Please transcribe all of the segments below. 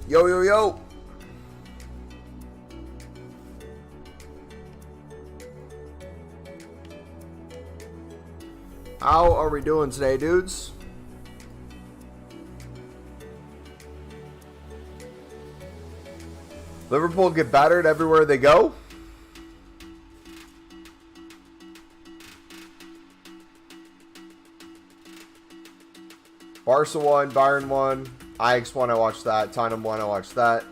Yo, yo, yo. How are we doing today, dudes? Liverpool get battered everywhere they go. Barca won, Bayern won, Ajax won, I watched that. Tottenham won, I watched that.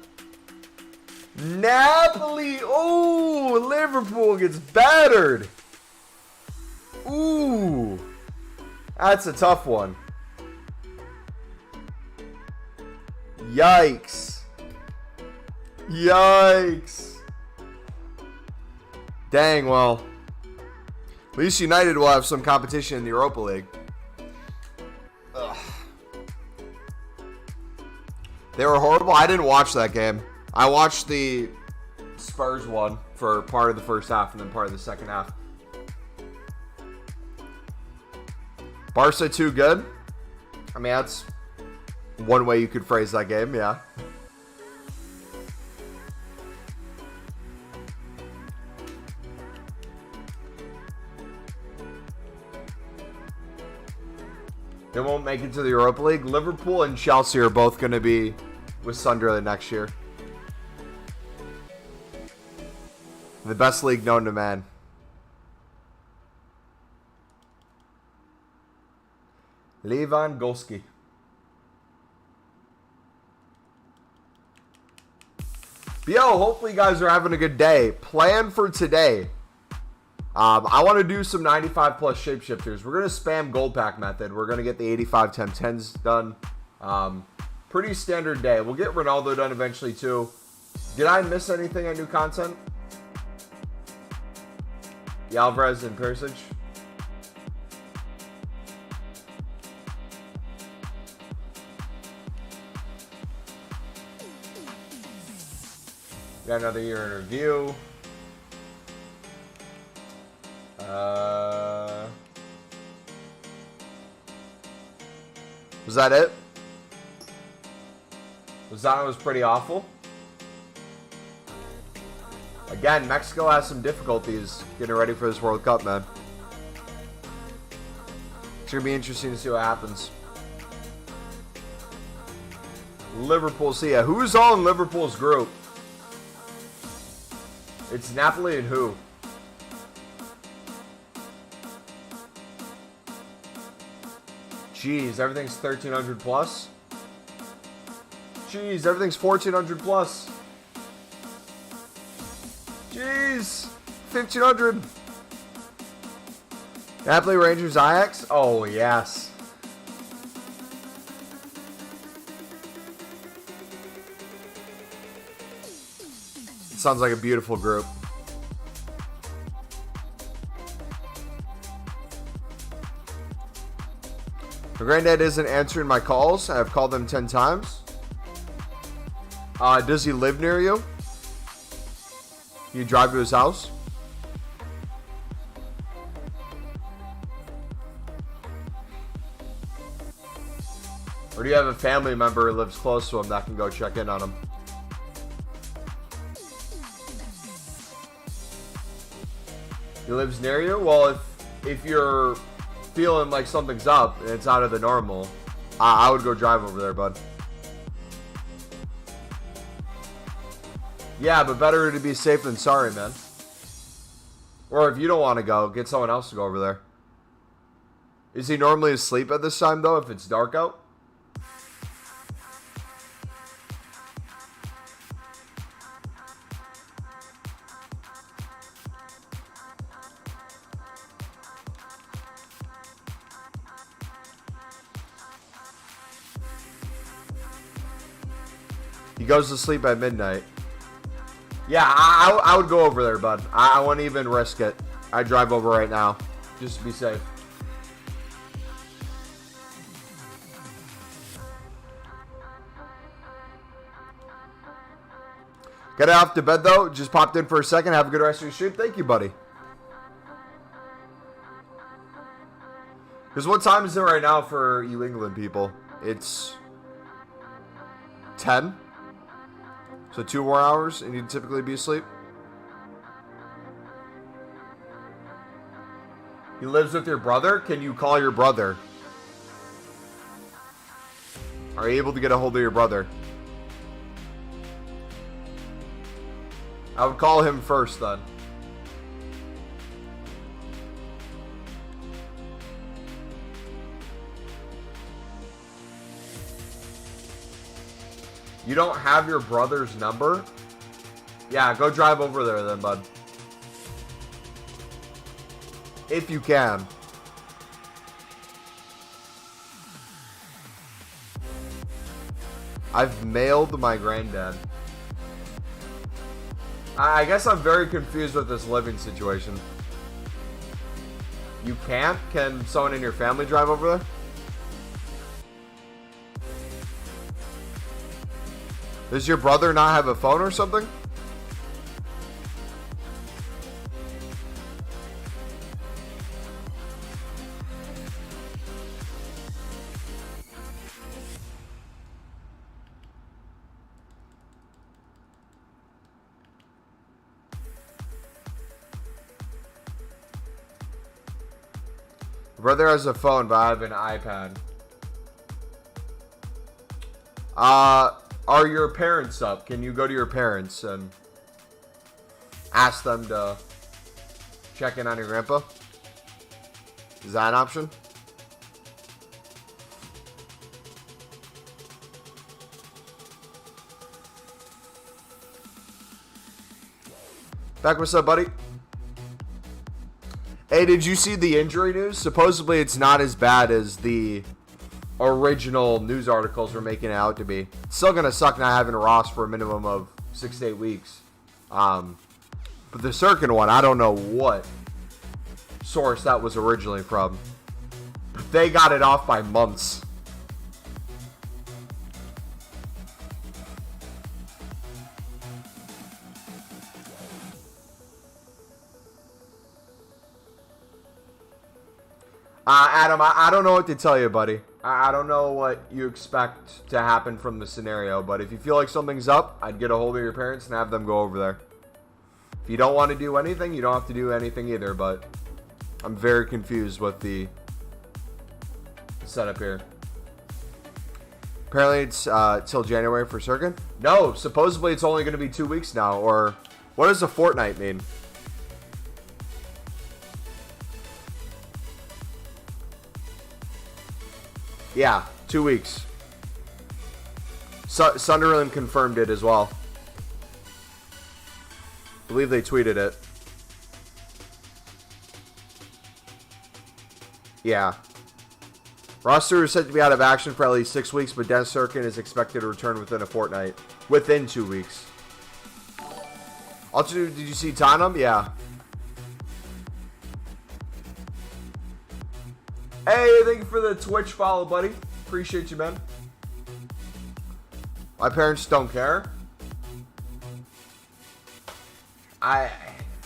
Napoli, oh, Liverpool gets battered. Ooh, that's a tough one. Yikes. Yikes. Dang, well, at least United will have some competition in the Europa League. Ugh. They were horrible. I didn't watch that game. I watched the Spurs one for part of the first half and then part of the second half. Barca too good? I mean, that's one way you could phrase that game, yeah. They won't make it to the Europa League. Liverpool and Chelsea are both going to be with Sunderland next year. The best league known to man. Lewandowski. Yo, hopefully you guys are having a good day. Plan for today. I want to do some 95 plus shapeshifters. We're going to spam gold pack method. We're going to get the 85 10-10s done. Pretty standard day. We'll get Ronaldo done eventually too. Did I miss anything on new content? The Alvarez and Perisic. Got another year in review. Was that it? Lozano was pretty awful. Again, Mexico has some difficulties getting ready for this World Cup, man. It's going to be interesting to see what happens. Liverpool, see ya. Who's all in Liverpool's group? It's Napoli and who? Jeez, everything's 1,300 plus. Jeez, everything's 1,400 plus. Jeez, 1,500. Napoli, Rangers, Ajax. Oh yes. Sounds like a beautiful group. My granddad isn't answering my calls. I've called him 10 times. Does he live near you? You drive to his house? Or do you have a family member who lives close to him that can go check in on him? He lives near you? Well, if you're feeling like something's up and it's out of the normal, I would go drive over there, bud. Yeah, but better to be safe than sorry, man. Or if you don't want to go, get someone else to go over there. Is he normally asleep at this time, though, if it's dark out? He goes to sleep at midnight. Yeah, I would go over there, bud. I wouldn't even risk it. I'd drive over right now, just to be safe. Get off to bed, though. Just popped in for a second. Have a good rest of your stream. Thank you, buddy. Because what time is it right now for you England people? It's 10? So 2 more hours and you'd typically be asleep? He lives with your brother? Can you call your brother? Are you able to get a hold of your brother? I would call him first then. You don't have your brother's number? Yeah, go drive over there then, bud. If you can. I've mailed my granddad. I guess I'm very confused with this living situation. You can't? Can someone in your family drive over there? Does your brother not have a phone or something? Brother has a phone, but I have an iPad. Are your parents up? Can you go to your parents and ask them to check in on your grandpa? Is that an option? Back, what's up, buddy? Hey, did you see the injury news? Supposedly it's not as bad as the original news articles were making it out to be. It's still going to suck not having Ross for a minimum of 6 to 8 weeks. But the Sirkin one, I don't know what source that was originally from. But they got it off by months. Adam, I don't know what to tell you, buddy. I don't know what you expect to happen from the scenario, but if you feel like something's up, I'd get a hold of your parents and have them go over there. If you don't want to do anything, you don't have to do anything either, but I'm very confused with the setup here. Apparently it's till January for Sirkin. No, supposedly it's only going to be 2 weeks now, or what does a fortnight mean? Yeah, 2 weeks. Sunderland confirmed it as well. I believe they tweeted it. Yeah. Roster is said to be out of action for at least 6 weeks, but Dennis Sirkin is expected to return within a fortnight. Within 2 weeks. Also, did you see Tottenham? Yeah. Hey, thank you for the Twitch follow, buddy. Appreciate you, man. My parents don't care. I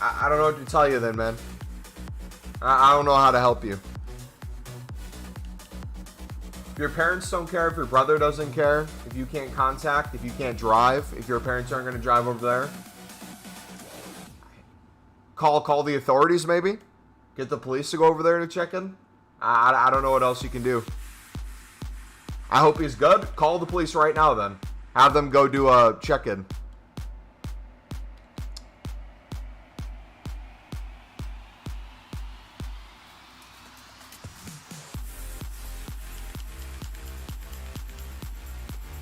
don't know what to tell you then, man. I don't know how to help you. If your parents don't care, if your brother doesn't care, if you can't contact, if you can't drive, if your parents aren't going to drive over there, call the authorities maybe. Get the police to go over there to check in. I don't know what else you can do. I hope he's good. Call the police right now then. Have them go do a check-in.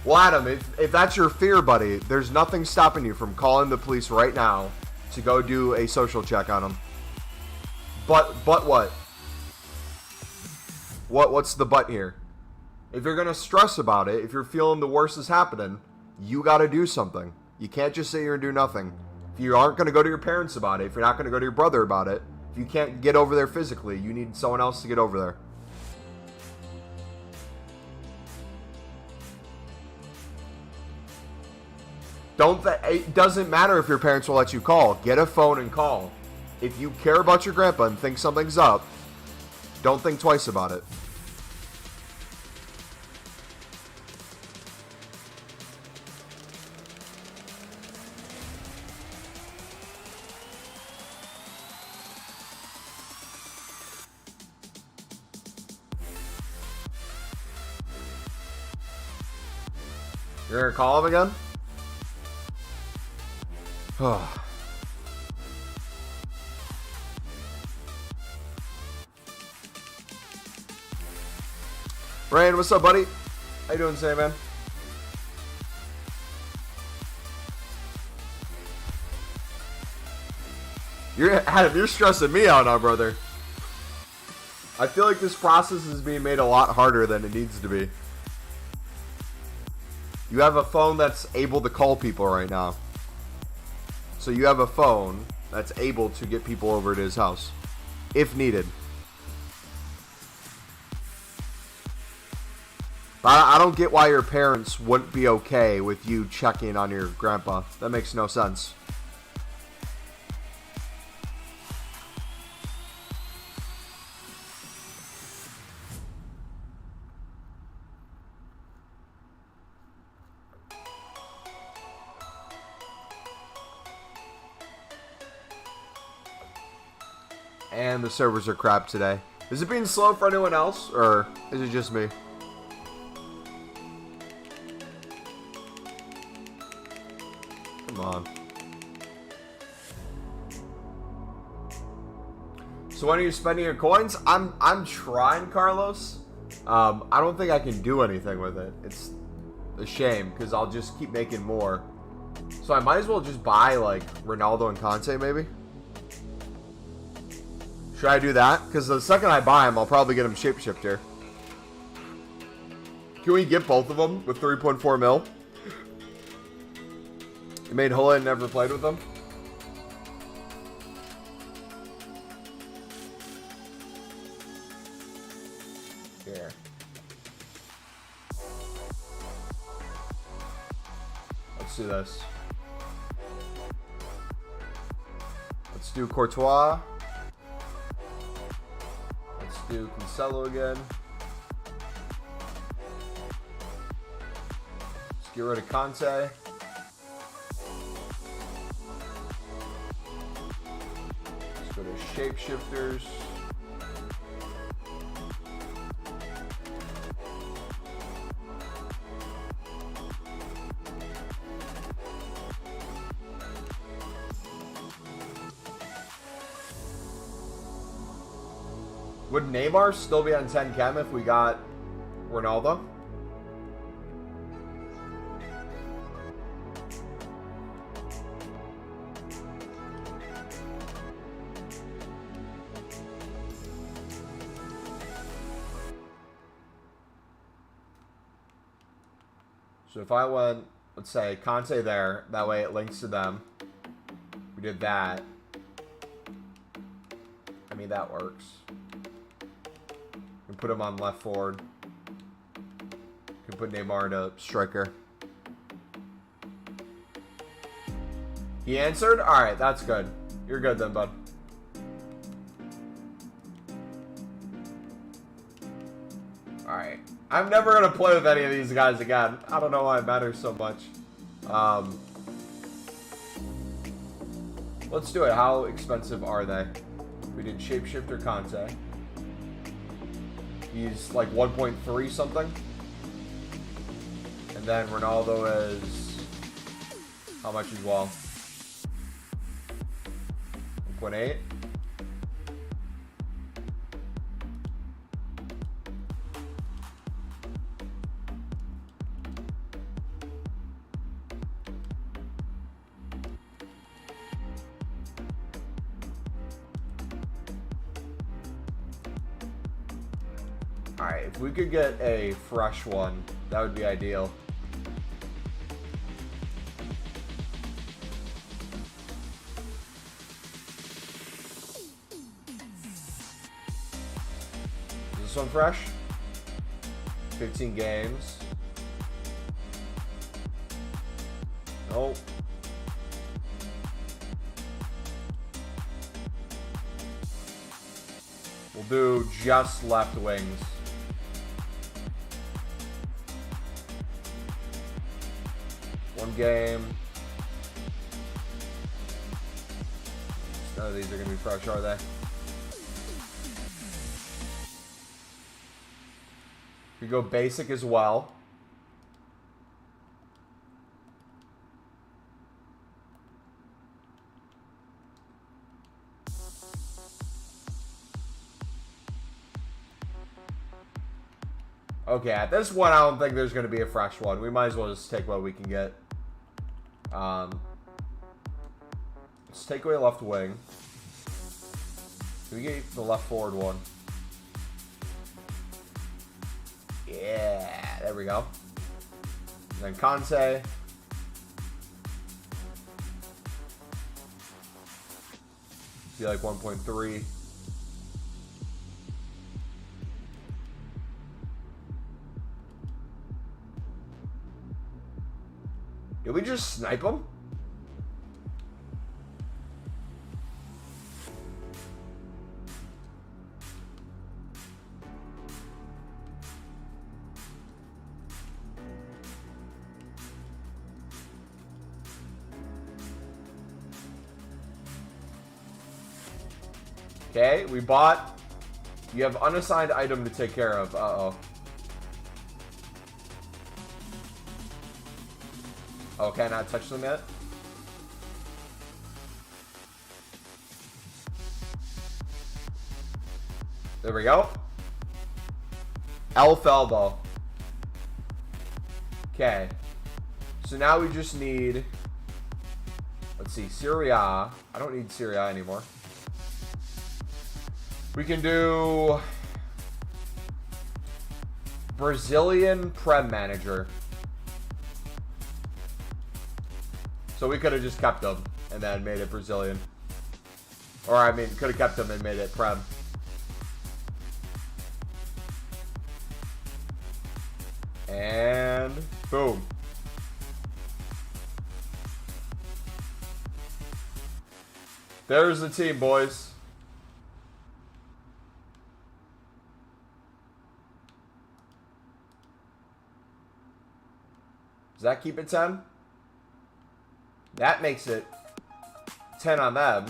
Well, Adam, if that's your fear, buddy, there's nothing stopping you from calling the police right now to go do a social check on him. But what? What's the but here? If you're going to stress about it, if you're feeling the worst is happening, you got to do something. You can't just sit here and do nothing. If you aren't going to go to your parents about it, if you're not going to go to your brother about it, if you can't get over there physically, you need someone else to get over there. It doesn't matter if your parents will let you call. Get a phone and call. If you care about your grandpa and think something's up, don't think twice about it. You're gonna call him again? Rain, what's up, buddy? How you doing today, man? Adam, you're stressing me out now, brother. I feel like this process is being made a lot harder than it needs to be. You have a phone that's able to call people right now. So you have a phone that's able to get people over to his house, if needed. But I don't get why your parents wouldn't be okay with you checking on your grandpa. That makes no sense. And the servers are crap today. Is it being slow for anyone else, or is it just me? Come on. So when are you spending your coins? I'm trying, Carlos. I don't think I can do anything with it. It's a shame, because I'll just keep making more. So I might as well just buy, like, Ronaldo and Kounde, maybe? Should I do that? Because the second I buy him, I'll probably get him Shapeshifter. Can we get both of them with 3.4 mil? You made Hula and never played with them? Here. Let's do this. Let's do Courtois. Do Cancelo again. Let's get rid of Kounde. Let's go to Shapeshifters. Would Neymar still be on 10 chem if we got Ronaldo? So if I went, let's say, Kounde there, that way it links to them. We did that. I mean, that works. Can put him on left forward. Can put Neymar to striker. He answered? Alright, that's good. You're good then, bud. Alright. I'm never going to play with any of these guys again. I don't know why it matters so much. Let's do it. How expensive are they? We did Shapeshifter Kounde. He's like 1.3 something. And then Ronaldo is... how much as well? 1.8. Alright, if we could get a fresh one, that would be ideal. Is this one fresh? 15 games. Nope. We'll do just left wings. One game. None of these are going to be fresh, are they? We go basic as well. Okay, at this one, I don't think there's going to be a fresh one. We might as well just take what we can get. Let's take away left wing. Can we get the left forward one? Yeah, there we go. And then Kounde. Be like 1.3. Did we just snipe him? Okay, we bought. You have unassigned item to take care of. Uh-oh. Oh, can I touch them yet? There we go. Elf elbow. Okay. So now we just need... Let's see, Serie A. I don't need Serie A anymore. We can do... Brazilian Prem Manager. So we could have just kept them and then made it Brazilian. Or, I mean, could have kept them and made it Prem. And boom. There's the team, boys. Does that keep it 10? That makes it 10 on them.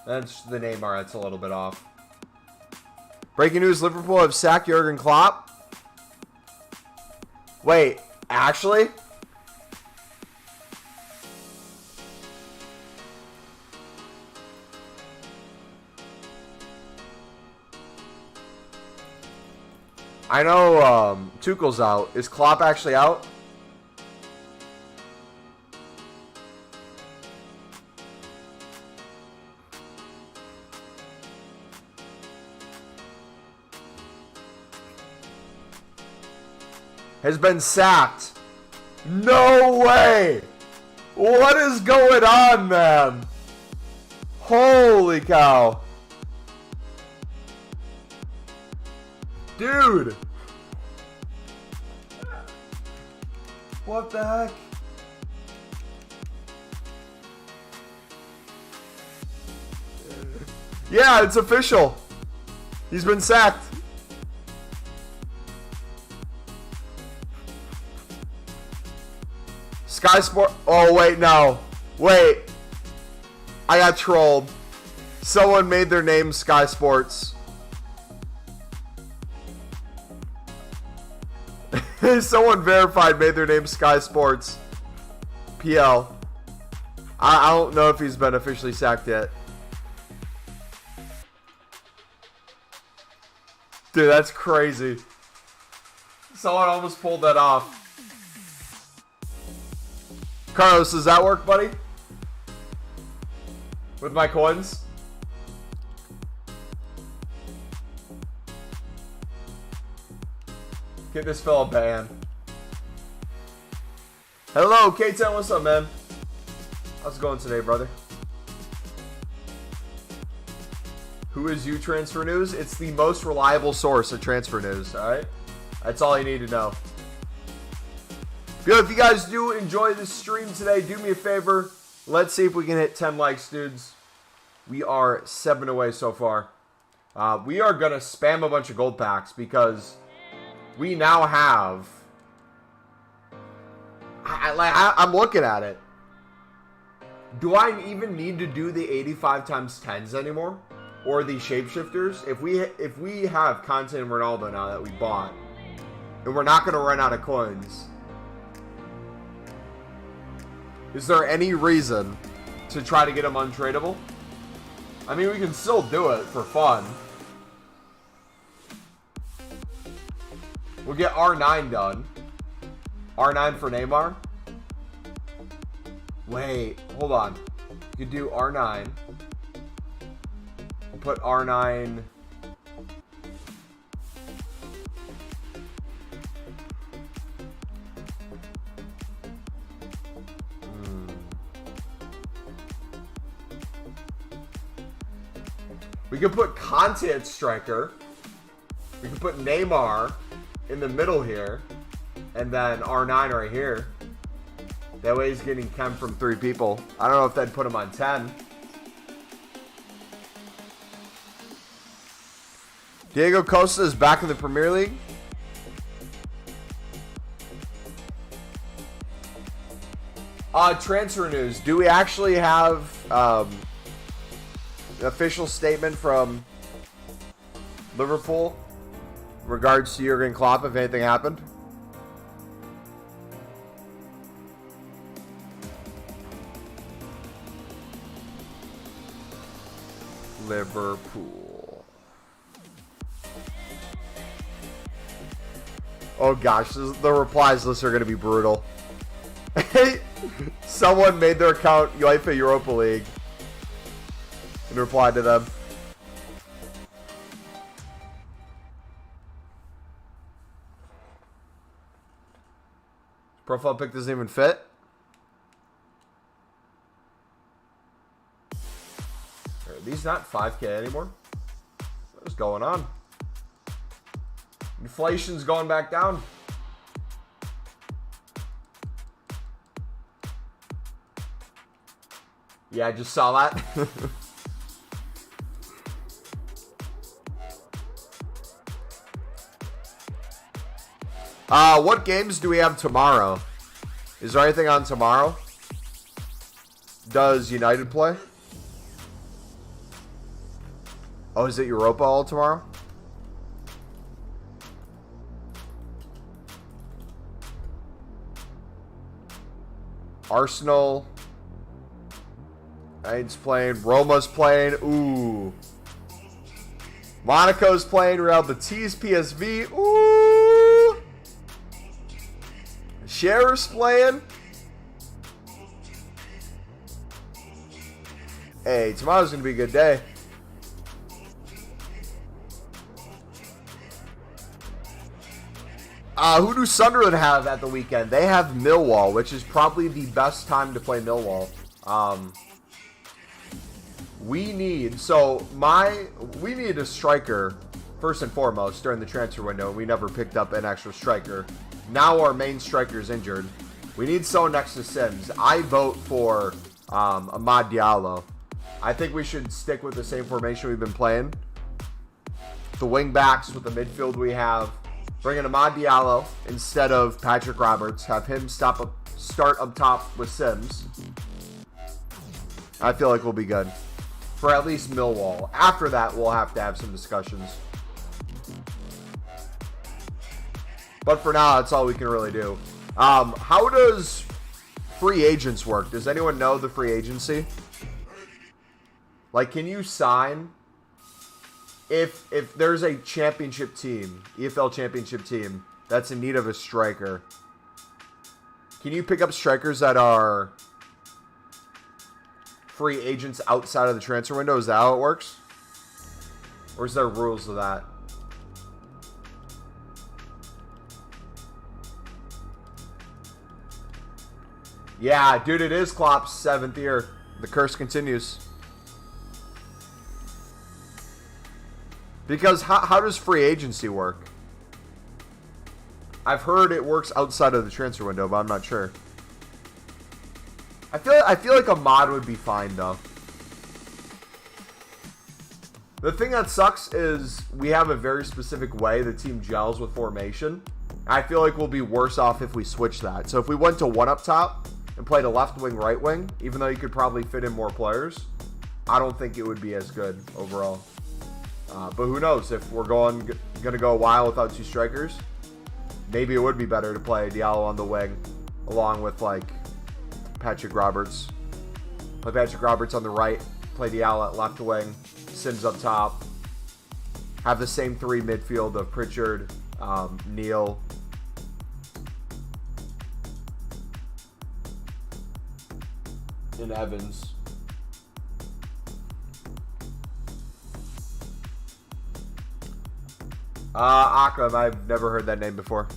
That's the Neymar. That's a little bit off. Breaking news, Liverpool have sacked Jurgen Klopp. Wait, actually? I know Tuchel's out. Is Klopp actually out? Has been sacked. No way! What is going on, man? Holy cow. Dude! What the heck? Yeah, it's official. He's been sacked. Sky Sport. Oh, wait, no. Wait. I got trolled. Someone made their name Sky Sports. Someone verified made their name Sky Sports. PL. I don't know if he's been officially sacked yet. Dude, that's crazy. Someone almost pulled that off. Carlos, does that work, buddy? With my coins? Get this fella banned. Hello, K10, what's up, man? How's it going today, brother? Who is you, Transfer News? It's the most reliable source of transfer news, alright? That's all you need to know. Yo, if you guys do enjoy this stream today, do me a favor. Let's see if we can hit 10 likes, dudes. We are 7 away so far. We are going to spam a bunch of gold packs because we now have... I'm looking at it. Do I even need to do the 85 times 10s anymore? Or the Shapeshifters? If we have Kounde and Ronaldo now that we bought, and we're not going to run out of coins... Is there any reason to try to get them untradeable? I mean, we can still do it for fun. We'll get R9 done. R9 for Neymar. Wait, hold on. You could do R9. We'll put R9. We could put Kounde at striker. We could put Neymar in the middle here. And then R9 right here. That way he's getting chem from 3 people. I don't know if that'd put him on 10. Diego Costa is back in the Premier League. Transfer news. Do we actually have an official statement from Liverpool in regards to Jurgen Klopp if anything happened? Liverpool. Oh gosh, the replies lists are going to be brutal. Someone made their account UEFA Europa League and replied to them. Profile pic doesn't even fit. Are these not 5K anymore? What's going on? Inflation's going back down. Yeah, I just saw that. What games do we have tomorrow? Is there anything on tomorrow? Does United play? Oh, is it Europa all tomorrow? Arsenal. Ain's playing. Roma's playing. Ooh. Monaco's playing. Real Betis, PSV. Ooh. Sheriff's playing. Hey, tomorrow's going to be a good day. Who do Sunderland have at the weekend? They have Millwall, which is probably the best time to play Millwall. We need a striker first and foremost during the transfer window. We never picked up an extra striker. Now our main striker is injured. We need someone next to Sims. I vote for Amad Diallo. I think we should stick with the same formation we've been playing. The wing backs with the midfield we have. Bring in Amad Diallo instead of Patrick Roberts. Have him start up top with Sims. I feel like we'll be good. For at least Millwall. After that, we'll have to have some discussions. But for now, that's all we can really do. How does free agents work? Does anyone know the free agency? Like, can you sign if there's a championship team, EFL championship team, that's in need of a striker? Can you pick up strikers that are free agents outside of the transfer window? Is that how it works? Or is there rules to that? Yeah, dude, it is Klopp's 7th year. The curse continues. Because how does free agency work? I've heard it works outside of the transfer window, but I'm not sure. I feel like a mod would be fine though. The thing that sucks is we have a very specific way the team gels with formation. I feel like we'll be worse off if we switch that. So if we went to one up top and played a left wing, right wing, even though you could probably fit in more players, I don't think it would be as good overall. But who knows, if we're gonna go a while without 2 strikers, maybe it would be better to play Diallo on the wing along with like Patrick Roberts. Play Patrick Roberts on the right, play Diallo at left wing, Sims up top. Have the same 3 midfield of Pritchard, Neil. And Evans. Akram, I've never heard that name before.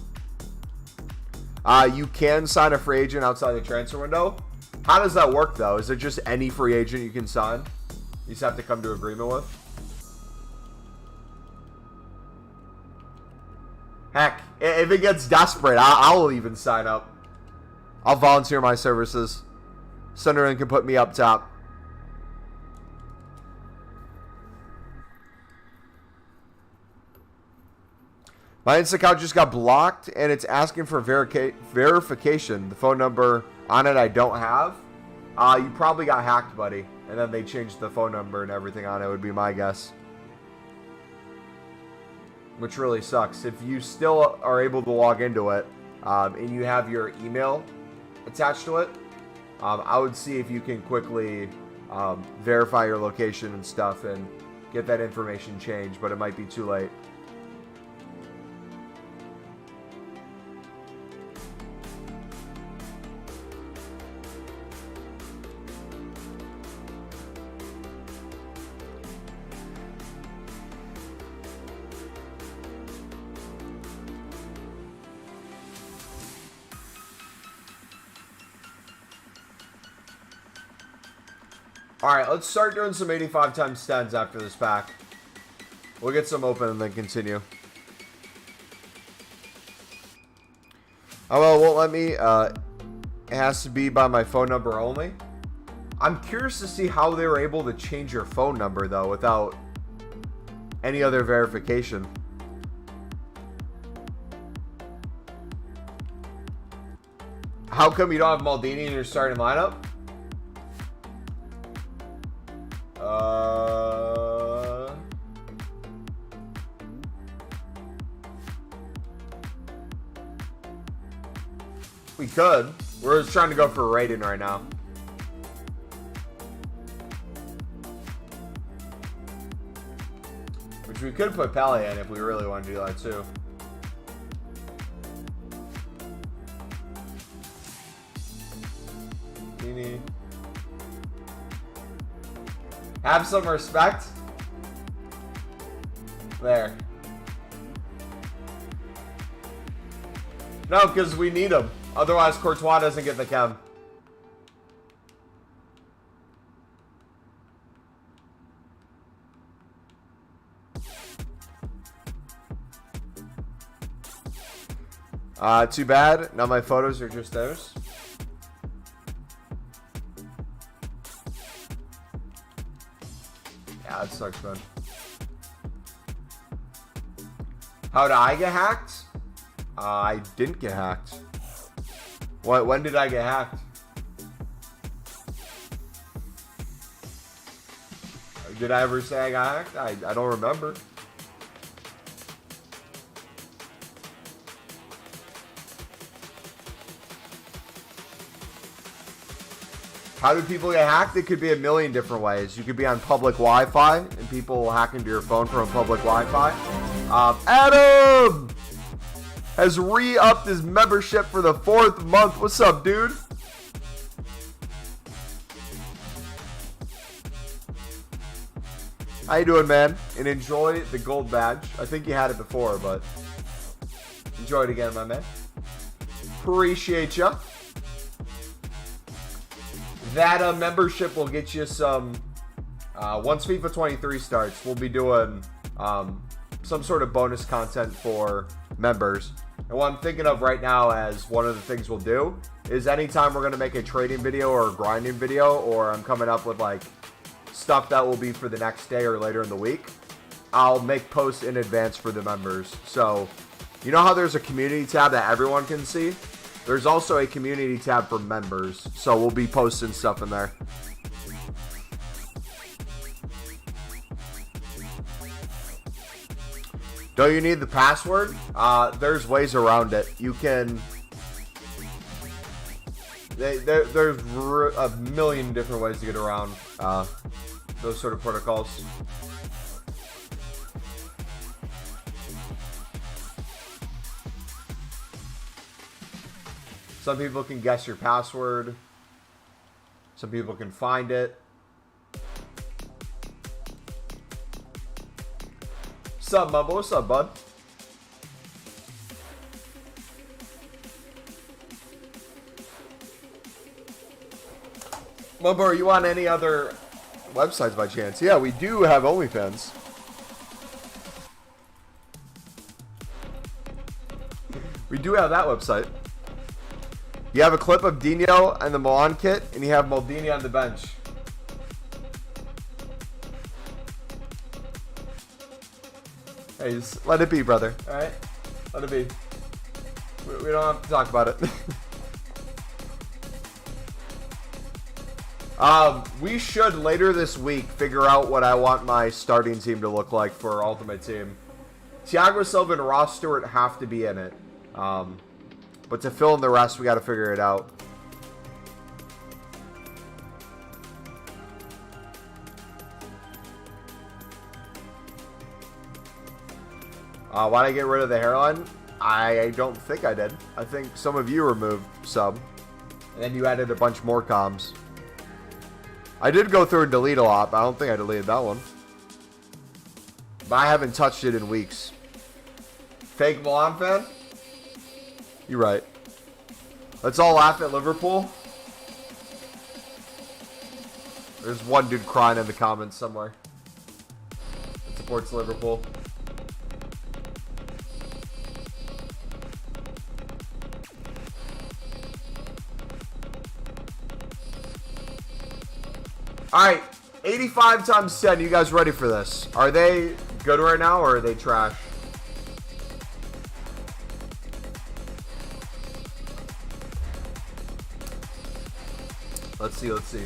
You can sign a free agent outside the transfer window. How does that work, though? Is it just any free agent you can sign? You just have to come to agreement with? Heck, if it gets desperate, I'll even sign up. I'll volunteer my services. Sunderland can put me up top. My Insta account just got blocked, and it's asking for verification. The phone number on it I don't have. You probably got hacked, buddy. And then they changed the phone number and everything on it, would be my guess. Which really sucks. If you still are able to log into it, and you have your email attached to it, I would see if you can quickly verify your location and stuff and get that information changed, but it might be too late. Alright, let's start doing some 85 times 10s after this pack. We'll get some open and then continue. Oh, well, it won't let me. It has to be by my phone number only. I'm curious to see how they were able to change your phone number, though, without any other verification. How come you don't have Maldini in your starting lineup? We could. We're just trying to go for a rating right now. Which we could put Pele in if we really want to do that too. Dini. Have some respect. There. No, because we need him. Otherwise, Courtois doesn't get the chem. Too bad. Now my photos are just theirs. Yeah, that sucks, man. How did I get hacked? I didn't get hacked. What? When did I get hacked? Did I ever say I got hacked? I don't remember. How do people get hacked? It could be a million different ways. You could be on public Wi-Fi and people will hack into your phone from public Wi-Fi. Adam has re-upped his membership for the 4th month. What's up, dude? How you doing, man? And enjoy the gold badge. I think you had it before, but enjoy it again, my man. Appreciate ya. That membership will get you some. Once FIFA 23 starts, we'll be doing some sort of bonus content for members. And what I'm thinking of right now as one of the things we'll do is anytime we're going to make a trading video or a grinding video, or I'm coming up with like stuff that will be for the next day or later in the week, I'll make posts in advance for the members. So you know how there's a community tab that everyone can see? There's also a community tab for members. So we'll be posting stuff in there. Don't you need the password? There's ways around it. You can... There's a million different ways to get around those sort of protocols. Some people can guess your password. Some people can find it. What's up, Mumbo? What's up, bud? Mumbo, are you on any other websites by chance? Yeah, we do have OnlyFans. We do have that website. You have a clip of Dino and the Milan kit, and you have Maldini on the bench. Hey, just let it be, brother. All right? Let it be. We don't have to talk about it. We should, later this week, figure out what I want my starting team to look like for Ultimate Team. Thiago Silva and Ross Stewart have to be in it. But to fill in the rest, we got to figure it out. Why'd I get rid of the hairline? I don't think I did. I think some of you removed some. And then you added a bunch more comms. I did go through and delete a lot, but I don't think I deleted that one. But I haven't touched it in weeks. Fake Milan fan? You're right. Let's all laugh at Liverpool. There's one dude crying in the comments somewhere that supports Liverpool. Alright, 85 times 10. You guys ready for this? Are they good right now or are they trash? Let's see, let's see.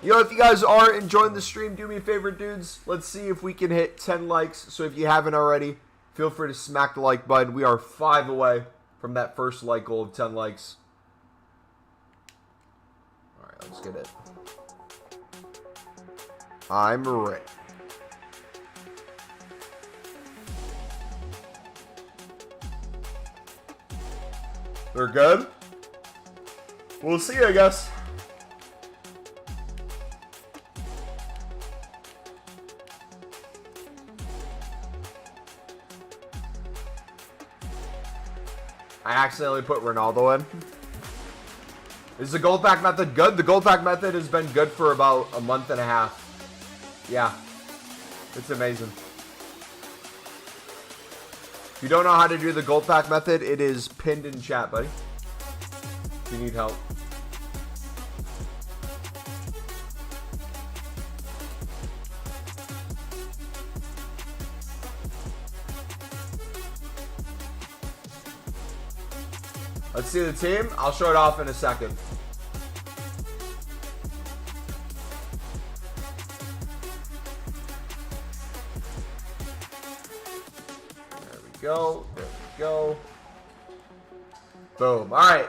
You know, if you guys are enjoying the stream, do me a favor, dudes. Let's see if we can hit 10 likes. So if you haven't already, feel free to smack the like button. We are 5 away from that first like goal of 10 likes. Alright, let's get it. I'm ready. They're good? We'll see, I guess. I accidentally put Ronaldo in. Is the gold pack method good? The gold pack method has been good for about a month and a half. Yeah. It's amazing. If you don't know how to do the gold pack method, it is pinned in chat, buddy. If you need help. Let's see the team. I'll show it off in a second. There we go. There we go. Boom. All right.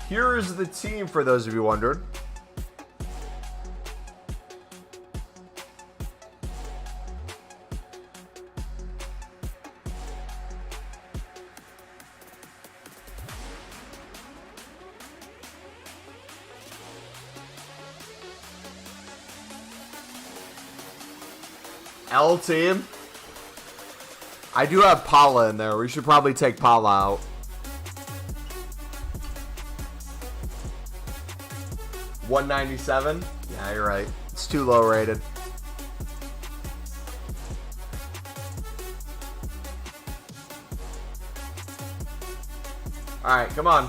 Here's the team for those of you wondering. L team. I do have Paula in there. We should probably take Paula out. $197. Yeah, you're right. It's too low rated. All right, come on.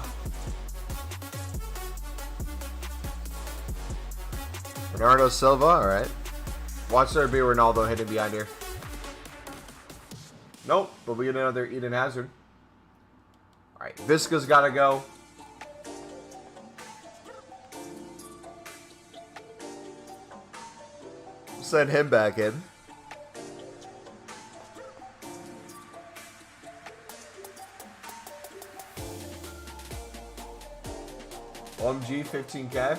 Bernardo Silva. All right. Watch there be Ronaldo hitting behind here. Nope, but we get another Eden Hazard. Alright, Visca's got to go. Send him back in. OMG, 15K.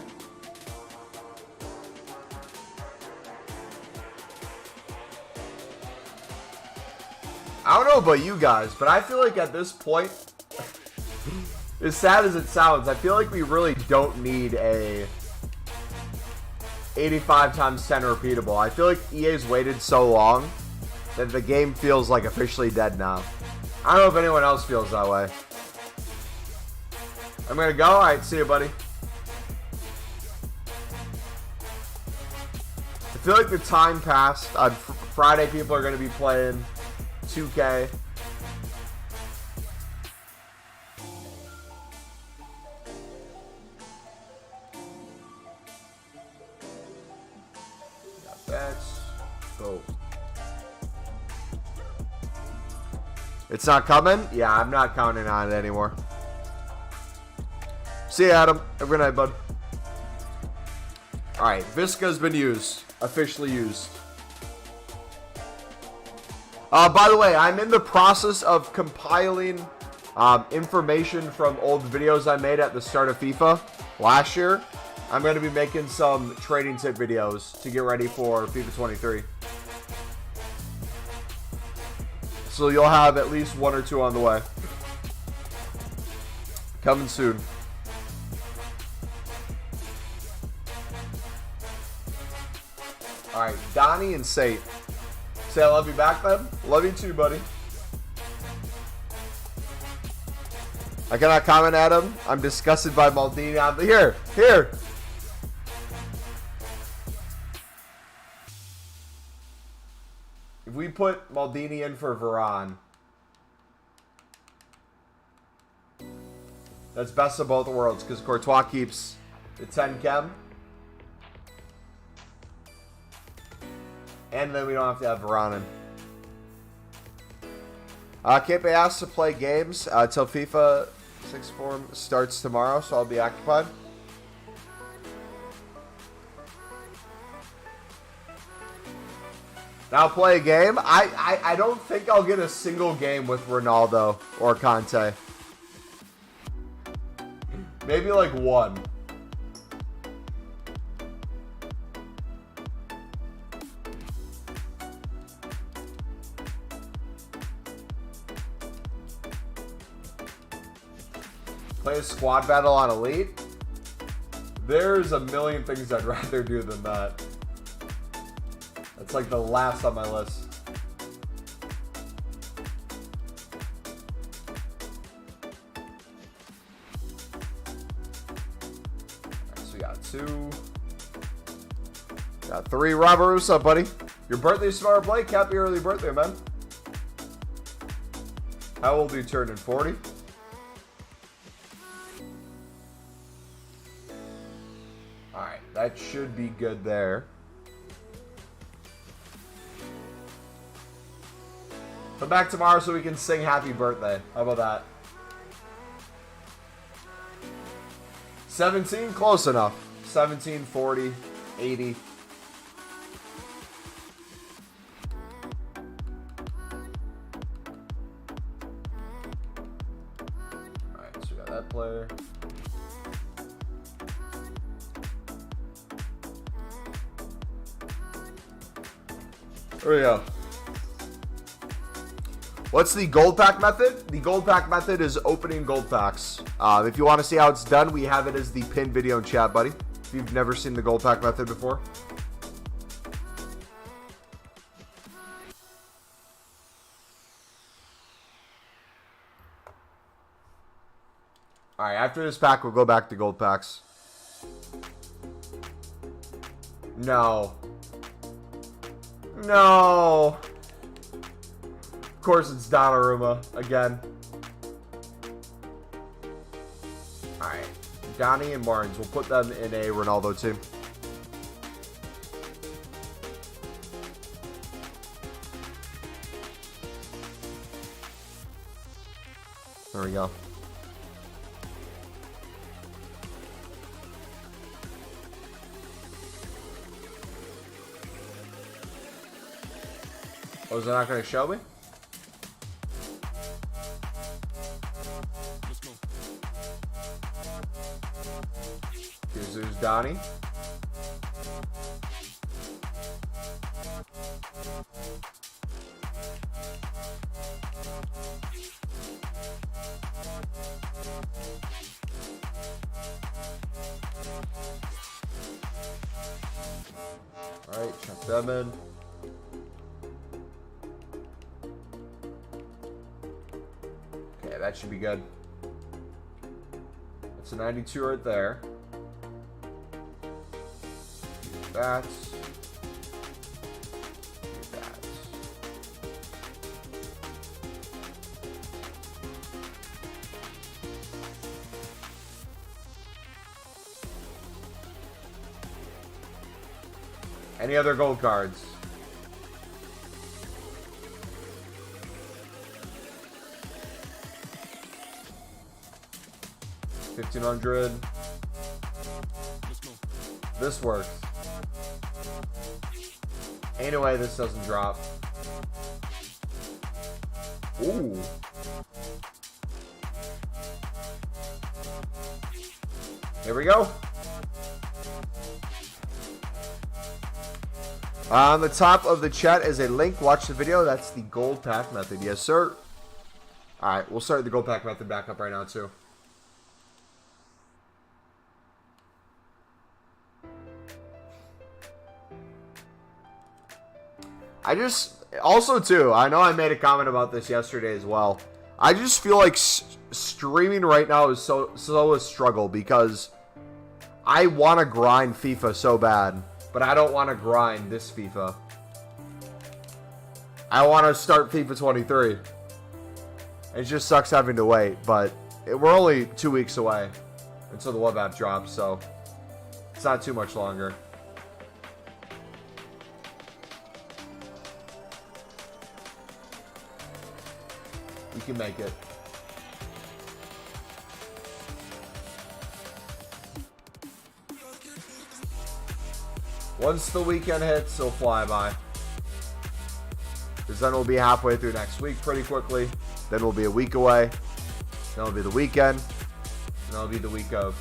I don't know about you guys, but I feel like at this point, as sad as it sounds, I feel like we really don't need a 85 times 10 repeatable. I feel like EA's waited so long that the game feels like officially dead now. I don't know if anyone else feels that way. I'm gonna go. Alright, see you, buddy. I feel like the time passed. On Friday, people are gonna be playing 2K. Got bets. Go. It's not coming? Yeah, I'm not counting on it anymore. See you, Adam. Have a good night, bud. Alright, Visca's been used. Officially used. By the way, I'm in the process of compiling information from old videos I made at the start of FIFA last year. I'm going to be making some trading tip videos to get ready for FIFA 23. So you'll have at least 1 or 2 on the way. Coming soon. Alright, Donnie and Sate. Say I love you back, then. Love you too, buddy. I cannot comment, Adam. I'm disgusted by Maldini. Here. If we put Maldini in for Varane, that's best of both worlds because Courtois keeps the 10 chem. And then we don't have to have Varane in. Can't be asked to play games until FIFA 6 form starts tomorrow, so I'll be occupied. Now play a game. I don't think I'll get a single game with Ronaldo or Conte. Maybe like 1. Play a squad battle on Elite? There's a million things I'd rather do than that. That's like the last on my list. Alright, so we got 2. Got 3. Robert, what's up, buddy? Your birthday's tomorrow, Blake. Happy early birthday, man. How old are you turning? 40? Alright, that should be good there. Come back tomorrow so we can sing happy birthday. How about that? 17? Close enough. 17, 40, 80. Alright, so we got that player. There we go. What's the gold pack method? The gold pack method is opening gold packs. If you want to see how it's done, we have it as the pinned video in chat, buddy. If you've never seen the gold pack method before. Alright, after this pack, we'll go back to gold packs. No. No. Of course, it's Donnarumma again. Alright. Donnie and Martins. We'll put them in a Ronaldo team. There we go. Oh, is it not going to show me? Here's Donnie. 7. Okay, that should be good. That's a 92 right there. That's. Any other gold cards? $1,500. This works. Ain't no way this doesn't drop. Ooh. Here we go. On the top of the chat is a link. Watch the video. That's the gold pack method. Yes, sir. All right, we'll start the gold pack method back up right now, too. Also, too, I know I made a comment about this yesterday as well. I just feel like streaming right now is so a struggle because I want to grind FIFA so bad. But I don't want to grind this FIFA. I want to start FIFA 23. It just sucks having to wait, but we're only 2 weeks away until the web app drops, so it's not too much longer. You can make it. Once the weekend hits, it'll fly by. Because then we'll be halfway through next week pretty quickly. Then we'll be a week away. Then it'll be the weekend. And then it'll be the week of.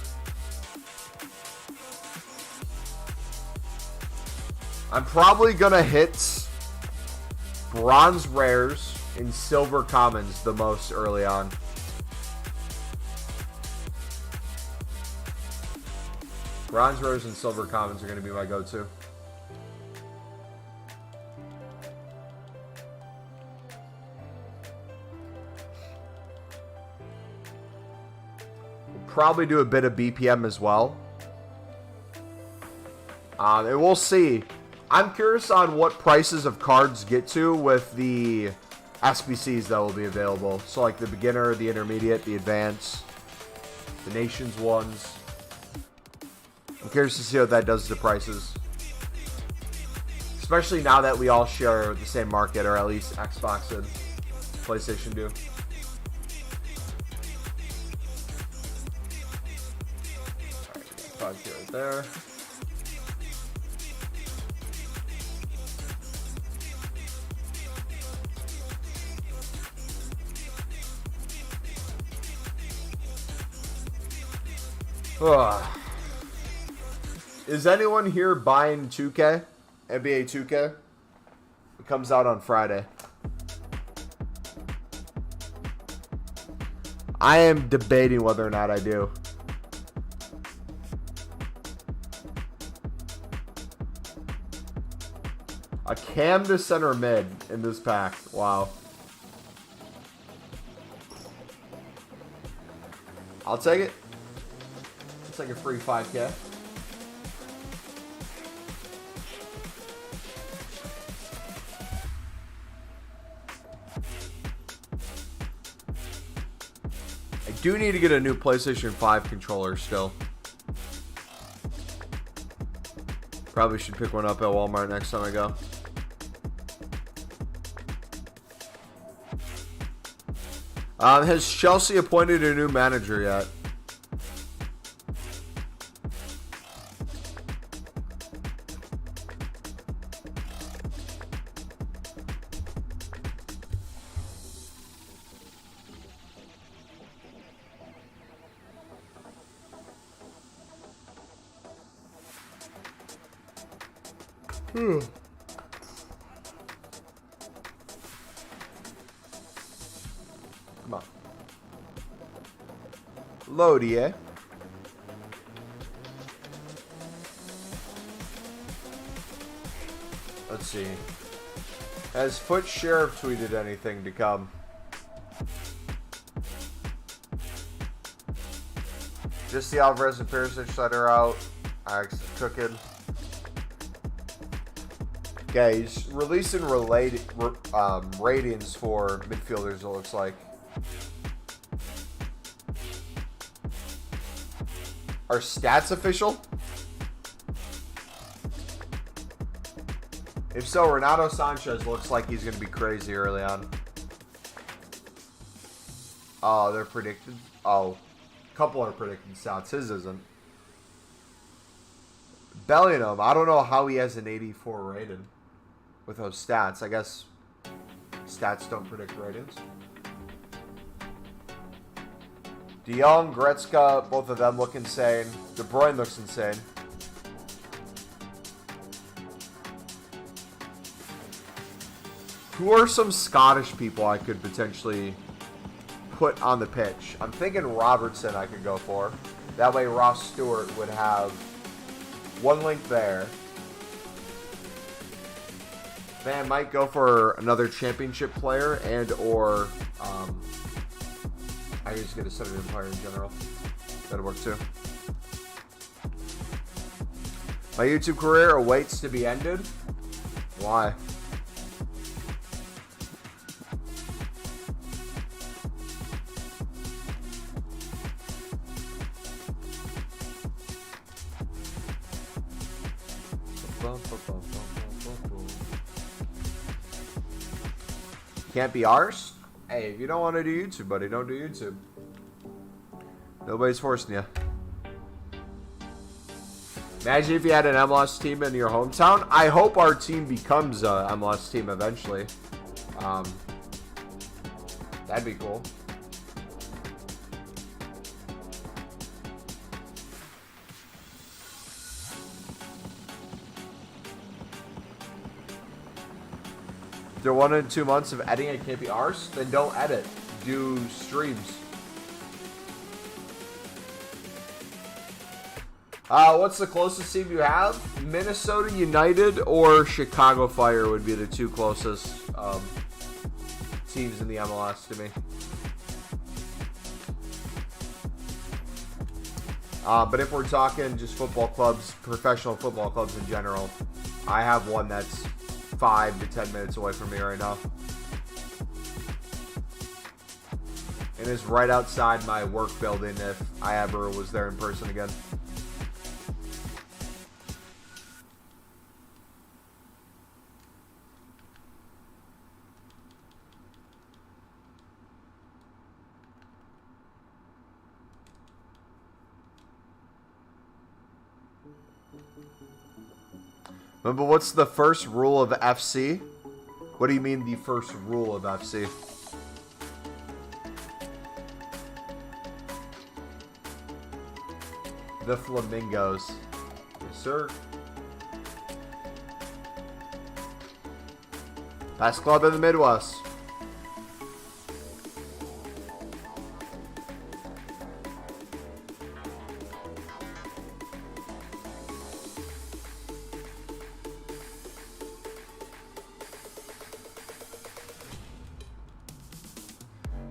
I'm probably going to hit bronze rares and silver commons the most early on. Bronze rares and silver commons are going to be my go-to. We'll probably do a bit of BPM as well. And we'll see. I'm curious on what prices of cards get to with the SBCs that will be available. So like the beginner, the intermediate, the advanced, the nations ones. I'm curious to see what that does to prices. Especially now that we all share the same market, or at least Xbox and PlayStation do. Alright, 5K right there. Ugh. Is anyone here buying 2K? NBA 2K? It comes out on Friday. I am debating whether or not I do. A cam to center mid in this pack. Wow. I'll take it. It's like a free 5K. I do need to get a new PlayStation 5 controller still. Probably should pick one up at Walmart next time I go. Has Chelsea appointed a new manager yet? Come on. Lodi, eh? Let's see. Has Foot Sheriff tweeted anything to come? Just the Alvarez and Perisic that are out. Alex cooking. Okay, he's releasing ratings for midfielders, it looks like. Are stats official? If so, Renato Sanches looks like he's going to be crazy early on. Oh, they're predicted. Oh, a couple are predicting stats. His isn't. Bellingham, I don't know how he has an 84 rating with those stats. I guess stats don't predict ratings. De Jong, Gretzka, both of them look insane. De Bruyne looks insane. Who are some Scottish people I could potentially put on the pitch? I'm thinking Robertson I could go for. That way Ross Stewart would have one link there. Man, might go for another championship player and or I just get a Southern Empire in general. That'll work too. My YouTube career awaits to be ended. Why? Can't be ours? Hey, if you don't want to do YouTube, buddy, don't do YouTube. Nobody's forcing you. Imagine if you had an MLS team in your hometown. I hope our team becomes a MLS team eventually. That'd be cool. After 1 and 2 months of editing, it can't be ours. Then don't edit. Do streams. What's the closest team you have? Minnesota United or Chicago Fire would be the two closest teams in the MLS to me. But if we're talking just football clubs, professional football clubs in general, I have one that's 5 to 10 minutes away from me right now. And is right outside my work building if I ever was there in person again. Remember, what's the first rule of FC? What do you mean the first rule of FC? The Flamingos. Yes, sir. Best club in the Midwest.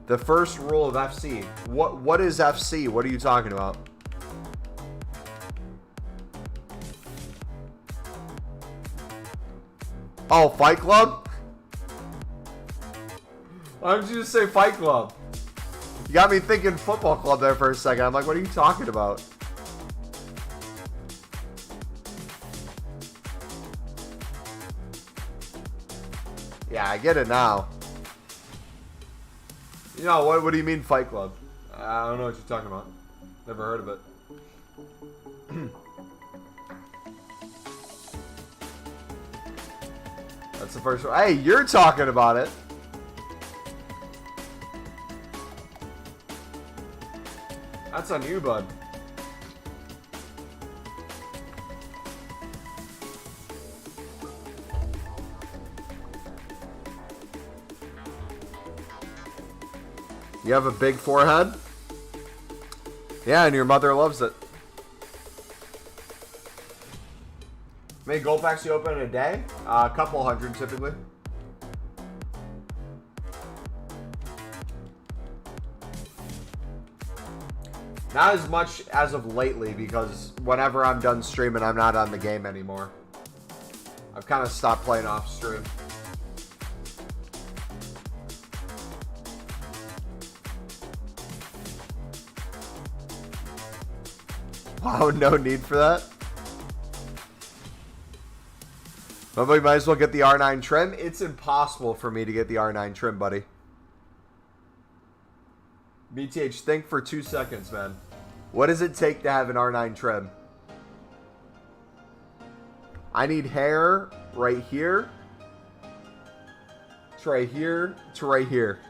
The first rule of FC. What is FC? What are you talking about? Oh, Fight Club? Why don't you just say Fight Club? You got me thinking football club there for a second. I'm like, what are you talking about? Yeah, I get it now. You know, what do you mean Fight Club? I don't know what you're talking about. Never heard of it. That's the first one. Hey, you're talking about it. That's on you, bud. You have a big forehead? Yeah, and your mother loves it. How many gold packs you open in a day? A couple hundred typically. Not as much as of lately, because whenever I'm done streaming, I'm not on the game anymore. I've kind of stopped playing off stream. Wow, no need for that. Nobody might as well get the R9 trim. It's impossible for me to get the R9 trim, buddy. BTH, think for 2 seconds, man. What does it take to have an R9 trim? I need hair right here. It's right here to right here.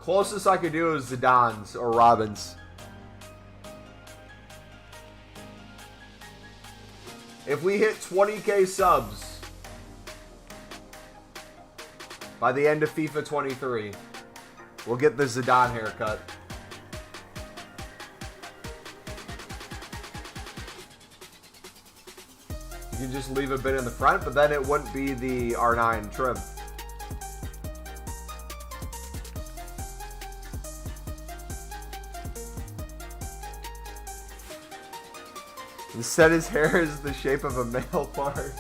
Closest I could do is Zidane's or Robin's. If we hit 20k subs by the end of FIFA 23, we'll get the Zidane haircut. You can just leave a bit in the front, but then it wouldn't be the R9 trim. Instead, his hair is the shape of a male part.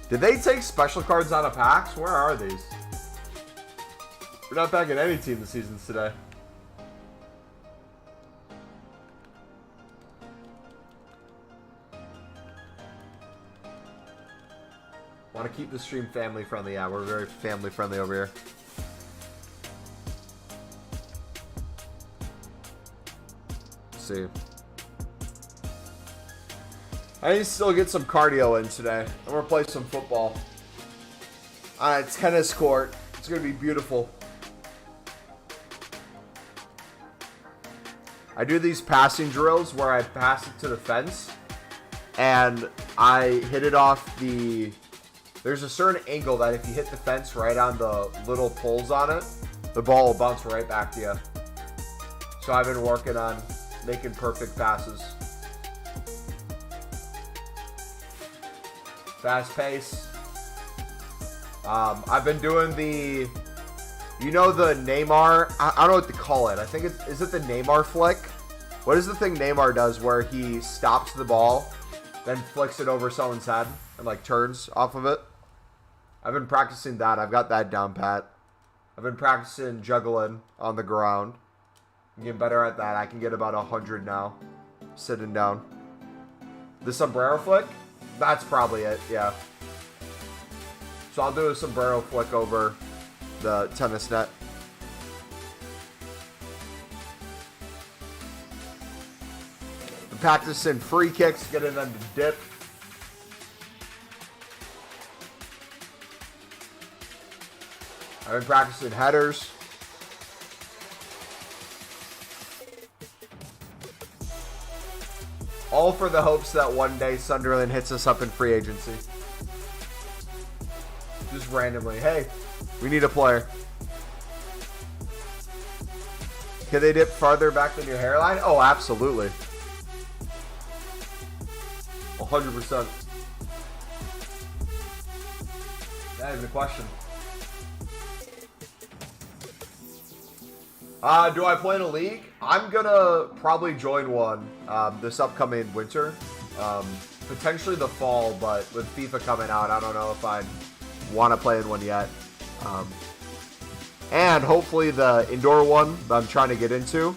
Did they take special cards out of packs? Where are these? We're not packing any team this season today. Want to keep the stream family friendly. Yeah, we're very family friendly over here. See. I need to still get some cardio in today. I'm gonna play some football on a tennis court. It's gonna be beautiful. I do these passing drills where I pass it to the fence and I hit it off the... There's a certain angle that if you hit the fence right on the little poles on it, the ball will bounce right back to you. So I've been working on making perfect passes. Fast pace. I've been doing the, you know, the Neymar, I don't know what to call it. I think it's, is it the Neymar flick? What is the thing Neymar does where he stops the ball, then flicks it over someone's head and like turns off of it? I've been practicing that. I've got that down pat. I've been practicing juggling on the ground. I'm getting better at that. I can get about 100 now, sitting down. The sombrero flick? That's probably it, yeah. So I'll do a sombrero flick over the tennis net. I'm practicing free kicks, getting them to dip. I've been practicing headers. All for the hopes that one day Sunderland hits us up in free agency. Just randomly. Hey, we need a player. Can they dip farther back than your hairline? Oh, absolutely. 100%. That is a question. Do I play in a league? I'm gonna probably join one this upcoming winter. Potentially the fall, but with FIFA coming out, I don't know if I'd want to play in one yet. And hopefully the indoor one that I'm trying to get into,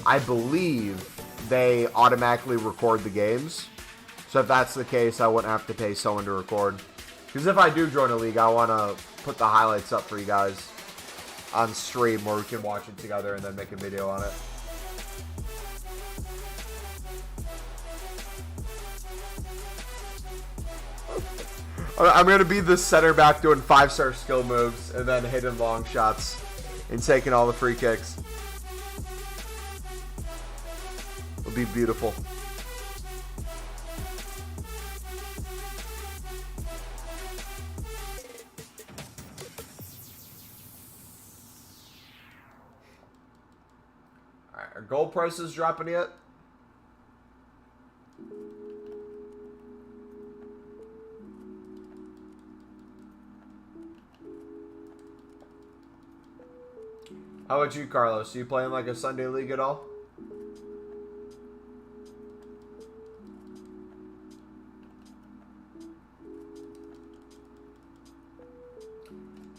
I believe they automatically record the games. So if that's the case, I wouldn't have to pay someone to record. Because if I do join a league, I want to put the highlights up for you guys on stream where we can watch it together and then make a video on it. I'm going to be the center back doing 5-star skill moves and then hitting long shots and taking all the free kicks. It'll be beautiful. Are gold prices dropping yet? How about you, Carlos? Are you playing like a Sunday league at all?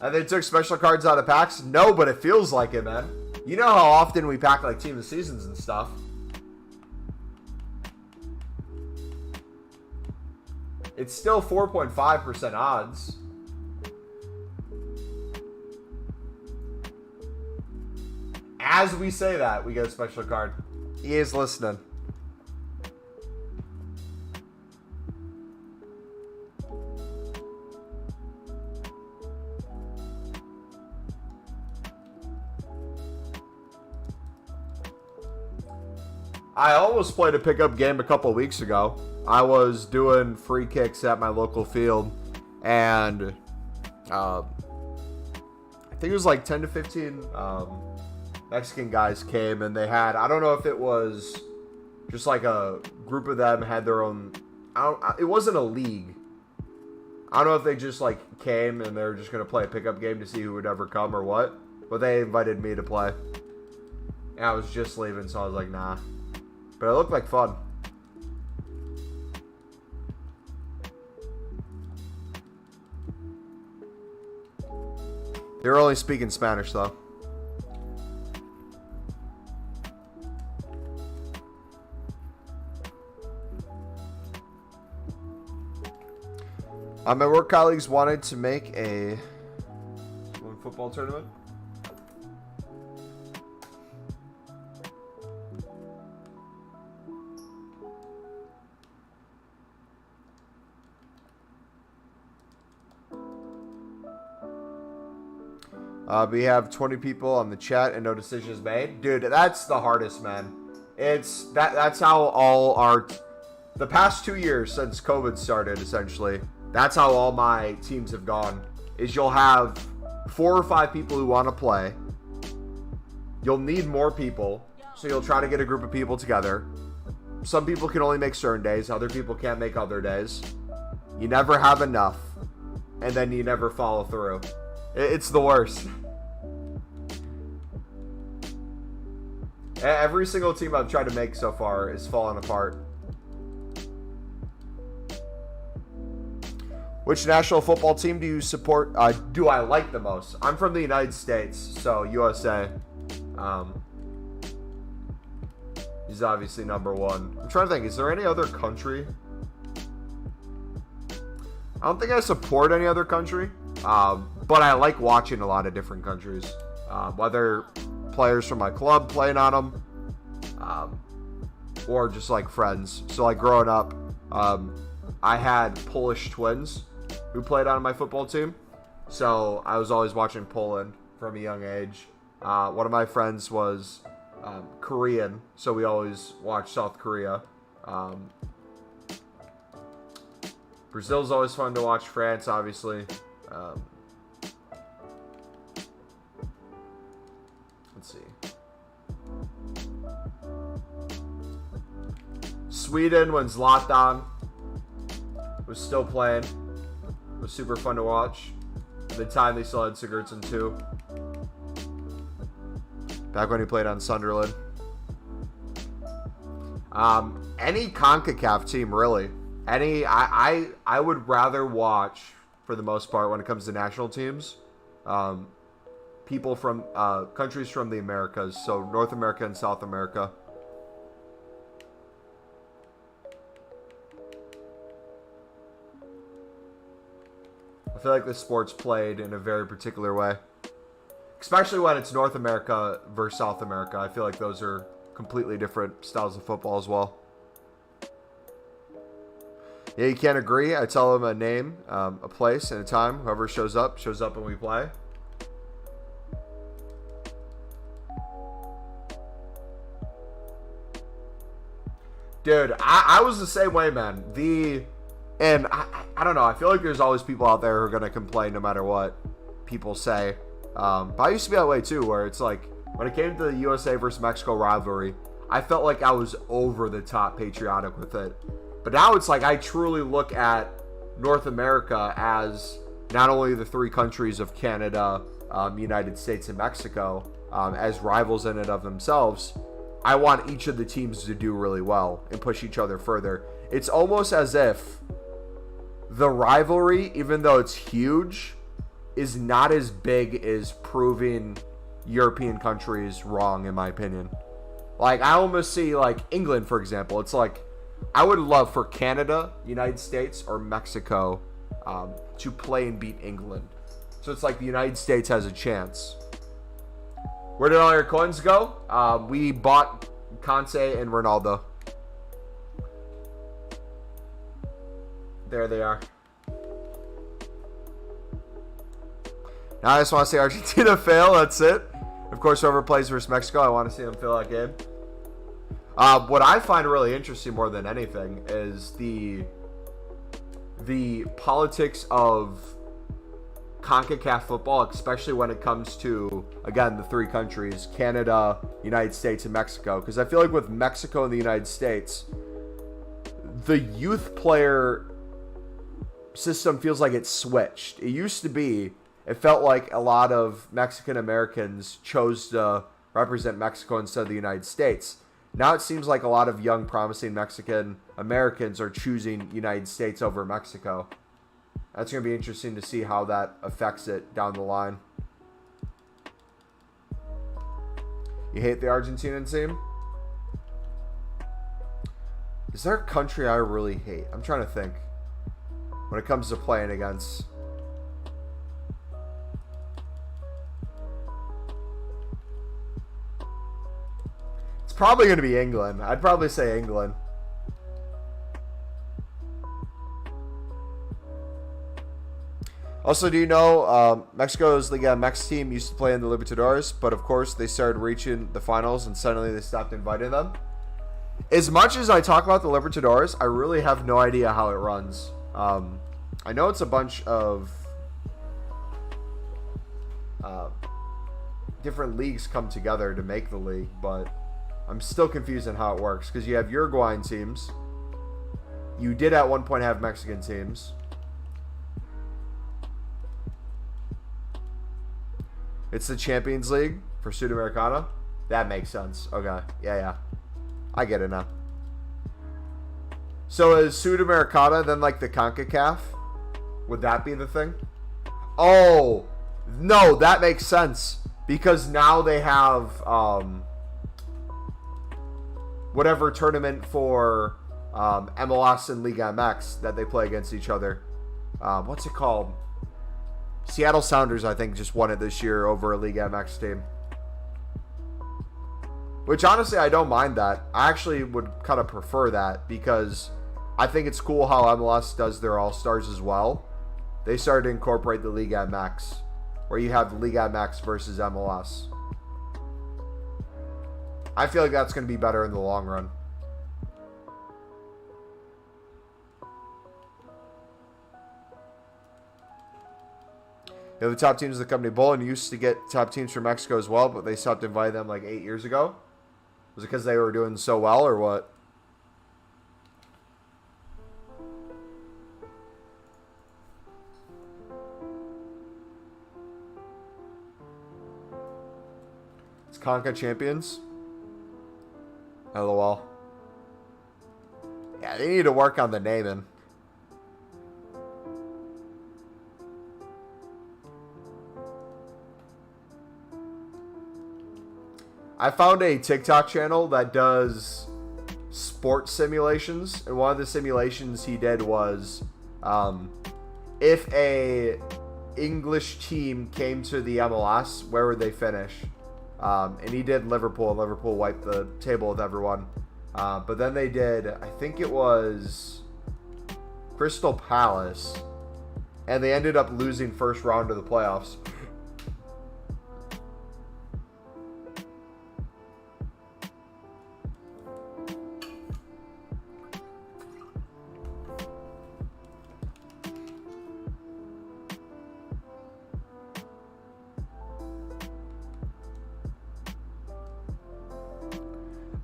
And they took special cards out of packs? No, but it feels like it, man. You know how often we pack like team of seasons and stuff. It's still 4.5% odds. As we say that, we get a special card. He is listening. I almost played a pickup game a couple weeks ago. I was doing free kicks at my local field, and I think it was like 10 to 15 Mexican guys came, and they had, I don't know if it was just like a group of them had their own, it wasn't a league. I don't know if they just like came and they were just going to play a pickup game to see who would ever come or what, but they invited me to play. And I was just leaving, so I was like, nah. But it looked like fun. They were only speaking Spanish, though. My work colleagues wanted to make a football tournament. We have 20 people on the chat and no decisions made. Dude, that's the hardest, man. That's how all our... The past 2 years since COVID started, essentially, that's how all my teams have gone. Is you'll have 4 or 5 people who want to play. You'll need more people, so you'll try to get a group of people together. Some people can only make certain days. Other people can't make other days. You never have enough, and then you never follow through. It's the worst. Every single team I've tried to make so far is falling apart. Which national football team do you support? Do I like the most? I'm from the United States, so USA. He's obviously number one. I'm trying to think, is there any other country? I don't think I support any other country. But I like watching a lot of different countries. Whether players from my club playing on them, or just like friends. So like growing up, I had Polish twins who played on my football team. So I was always watching Poland from a young age. One of my friends was Korean, so we always watched South Korea. Brazil's always fun to watch. France, obviously. Let's see. Sweden, when Zlatan was still playing, was super fun to watch. At the time, they still had Sigurdsson too. Back when he played on Sunderland. Any CONCACAF team, really. I would rather watch, for the most part, when it comes to national teams, people from countries from the Americas, so North America and South America. I feel like this sport's played in a very particular way, especially when it's North America versus South America. I feel like those are completely different styles of football as well. Yeah, you can't agree. I tell them a name, a place, and a time. Whoever shows up when we play. Dude, I was the same way, man. And I don't know. I feel like there's always people out there who are going to complain no matter what people say. But I used to be that way too, where it's like, When it came to the USA versus Mexico rivalry, I felt like I was over the top patriotic with it. But now it's like I truly look at North America as not only the three countries of Canada, United States, and Mexico as rivals in and of themselves. I want each of the teams to do really well and push each other further. It's almost as if the rivalry, even though it's huge, is not as big as proving European countries wrong, in my opinion. Like, I almost see, like, England, for example. It's like, I would love for Canada, United States, or Mexico to play and beat England. So it's like the United States has a chance. Where did all your coins go? We bought Kounde and Ronaldo. There they are. Now I just want to see Argentina fail. That's it. Of course, whoever plays versus Mexico, I want to see them fail that game. What I find really interesting more than anything is the politics of CONCACAF football, especially when it comes to, again, the three countries, Canada, United States, and Mexico. Because I feel like with Mexico and the United States, the youth player system feels like it's switched. It used to be, it felt like a lot of Mexican Americans chose to represent Mexico instead of the United States. Now it seems like a lot of young, promising Mexican Americans are choosing United States over Mexico. That's going to be interesting to see how that affects it down the line. You hate the Argentinian team? Is there a country I really hate? I'm trying to think. When it comes to playing against. It's probably going to be England. I'd probably say England. Also, do you know Mexico's Liga MX team used to play in the Libertadores, but of course they started reaching the finals and suddenly they stopped inviting them? As much as I talk about the Libertadores, I really have no idea how it runs. I know it's a bunch of different leagues come together to make the league, but I'm still confused on how it works because you have Uruguayan teams. You did at one point have Mexican teams. It's the Champions League for Sudamericana. That makes sense. Okay. Yeah. I get it now. So is Sudamericana then like the CONCACAF? Would that be the thing? Oh, no, that makes sense. Because now they have whatever tournament for MLS and Liga MX that they play against each other. What's it called? Seattle Sounders, I think, just won it this year over a Liga MX team. Which, honestly, I don't mind that. I actually would kind of prefer that because I think it's cool how MLS does their All-Stars as well. They started to incorporate the Liga MX, where you have the Liga MX versus MLS. I feel like that's going to be better in the long run. The top teams of the company Bowling used to get top teams from Mexico as well, but they stopped inviting them like 8 years ago. Was it because they were doing so well or what? It's Conca Champions. LOL. Yeah, they need to work on the naming. I found a TikTok channel that does sports simulations, and one of the simulations he did was if a English team came to the MLS, where would they finish? And he did Liverpool, and Liverpool wiped the table with everyone. But then they did, I think it was Crystal Palace, and they ended up losing first round of the playoffs.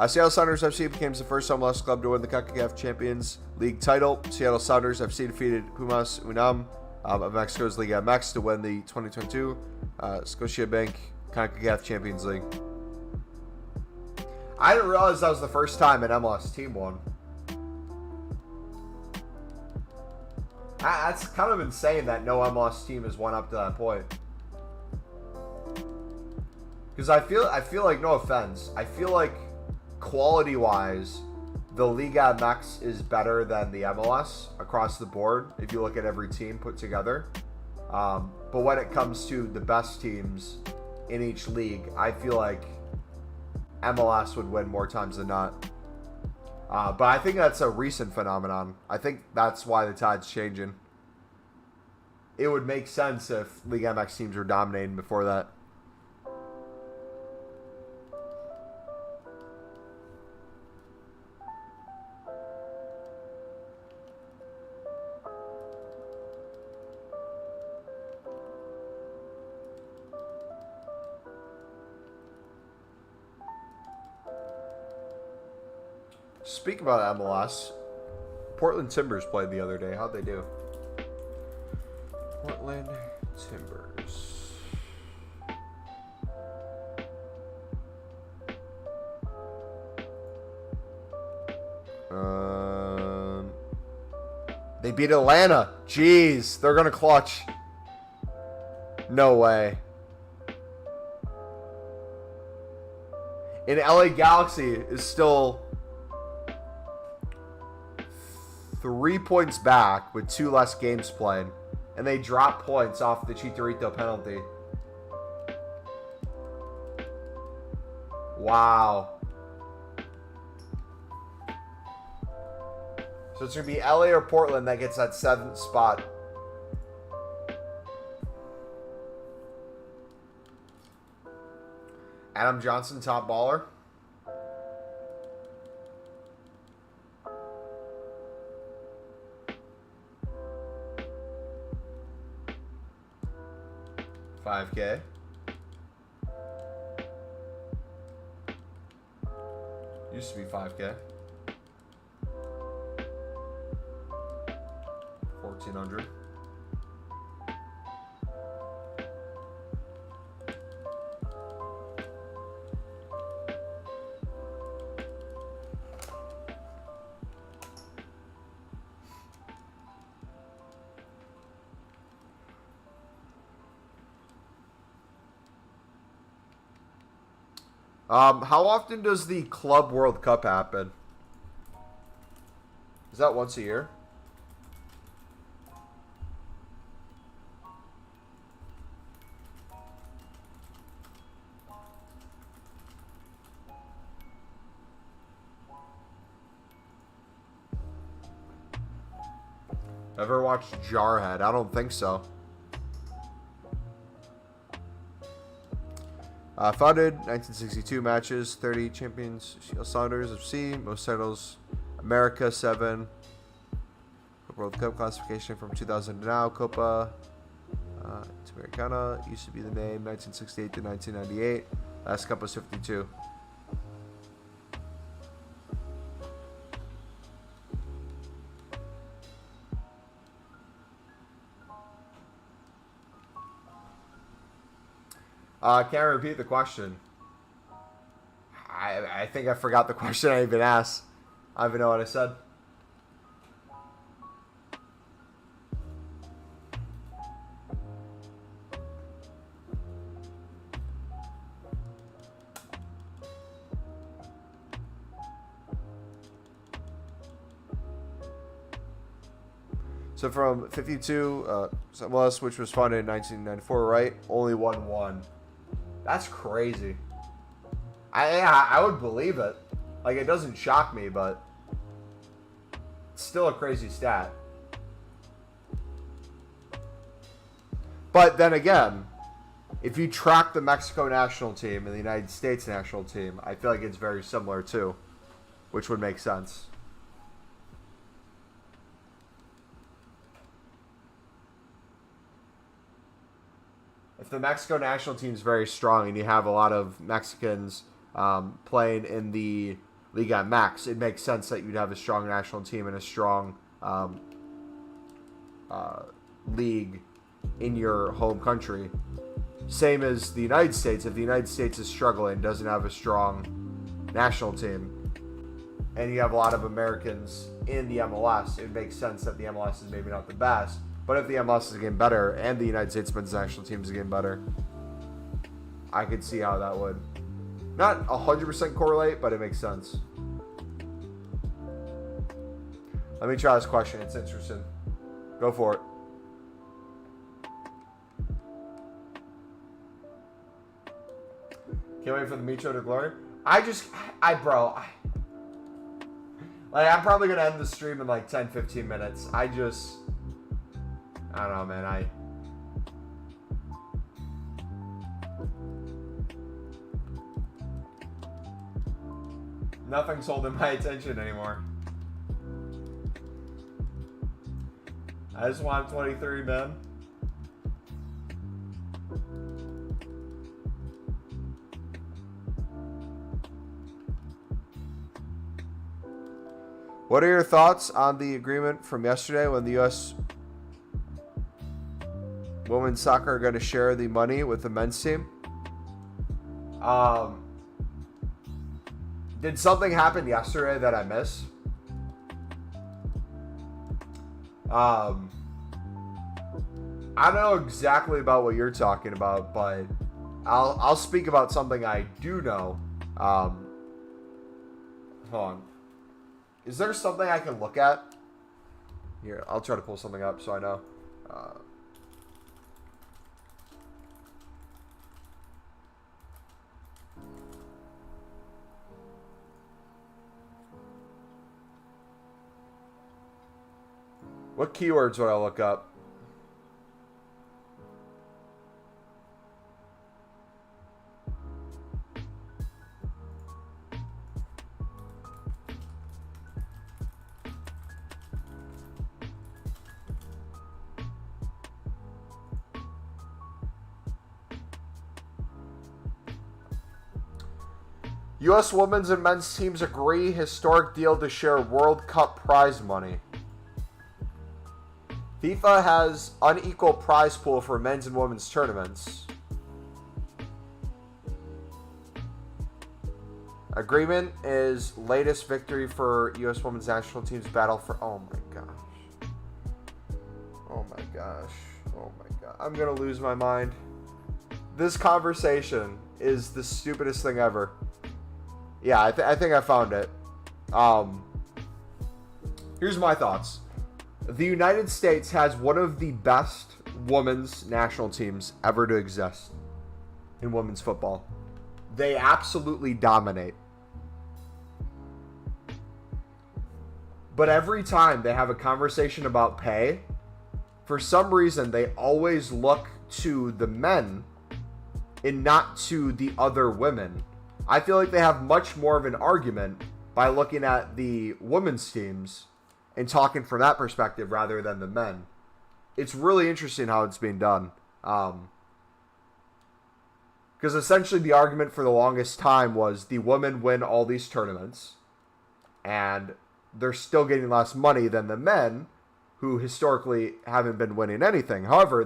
Seattle Sounders FC became the first MLS club to win the CONCACAF Champions League title. Seattle Sounders FC defeated Pumas Unam of Mexico's Liga MX to win the 2022 Scotiabank CONCACAF Champions League. I didn't realize that was the first time an MLS team won. That's kind of insane that no MLS team has won up to that point. Because I feel like, no offense, I feel like quality-wise, the Liga MX is better than the MLS across the board, if you look at every team put together. But when it comes to the best teams in each league, I feel like MLS would win more times than not. But I think that's a recent phenomenon. I think that's why the tide's changing. It would make sense if Liga MX teams were dominating before that. Speak about MLS. Portland Timbers played the other day. How'd they do? Portland Timbers. They beat Atlanta. Jeez, they're gonna clutch. No way. And LA Galaxy is still 3 points back with 2 less games played, and they drop points off the Chicharito penalty. Wow. So it's going to be LA or Portland that gets that 7th spot. Adam Johnson, top baller. $5K. Used to be $5K. 1,400. How often does the Club World Cup happen? Is that once a year? Ever watched Jarhead? I don't think so. Founded 1962 matches, 30 champions, Sounders FC, most titles, America 7, World Cup classification from 2000 to now, Copa Americana used to be the name, 1968 to 1998, last cup was 52. Can't repeat the question. I think I forgot the question I even asked. I don't even know what I said. So from 52, MLS, which was founded in 1994, right? Only won one. That's crazy. I would believe it. Like, it doesn't shock me, but it's still a crazy stat. But then again, if you track the Mexico national team and the United States national team, I feel like it's very similar too, which would make sense. If the Mexico national team is very strong and you have a lot of Mexicans playing in the Liga Max, it makes sense that you'd have a strong national team and a strong league in your home country. Same as the United States. If the United States is struggling, doesn't have a strong national team, and you have a lot of Americans in the MLS, it makes sense that the MLS is maybe not the best. But if the MLS is getting better and the United States men's national team is getting better, I could see how that would not 100% correlate, but it makes sense. Let me try this question. It's interesting. Go for it. Can't wait for the Micho to glory. Bro, I'm probably going to end the stream in like 10, 15 minutes. I don't know, man. Nothing's holding my attention anymore. I just want 23, man. What are your thoughts on the agreement from yesterday when the U.S. women's soccer are going to share the money with the men's team? Did something happen yesterday that I missed? I don't know exactly about what you're talking about, but I'll speak about something I do know. Hold on. Is there something I can look at? Here, I'll try to pull something up so I know. What keywords would I look up? U.S. women's and men's teams agree historic deal to share World Cup prize money. FIFA has unequal prize pool for men's and women's tournaments. Agreement is latest victory for U.S. women's national team's battle for... Oh my gosh. Oh my gosh. Oh my god. I'm going to lose my mind. This conversation is the stupidest thing ever. Yeah, I think I found it. Here's my thoughts. The United States has one of the best women's national teams ever to exist in women's football. They absolutely dominate. But every time they have a conversation about pay, for some reason they always look to the men and not to the other women. I feel like they have much more of an argument by looking at the women's teams and talking from that perspective rather than the men. It's really interesting how it's being done. Because essentially the argument for the longest time was the women win all these tournaments and they're still getting less money than the men who historically haven't been winning anything. However,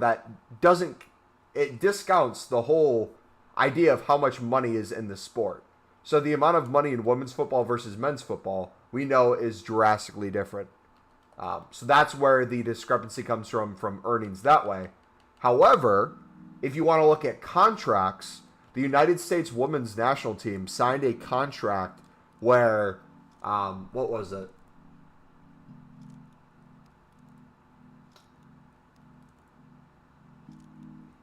it discounts the whole idea of how much money is in the sport. So the amount of money in women's football versus men's football, we know, is drastically different. So that's where the discrepancy comes from earnings that way. However, if you want to look at contracts, the United States women's national team signed a contract where, what was it?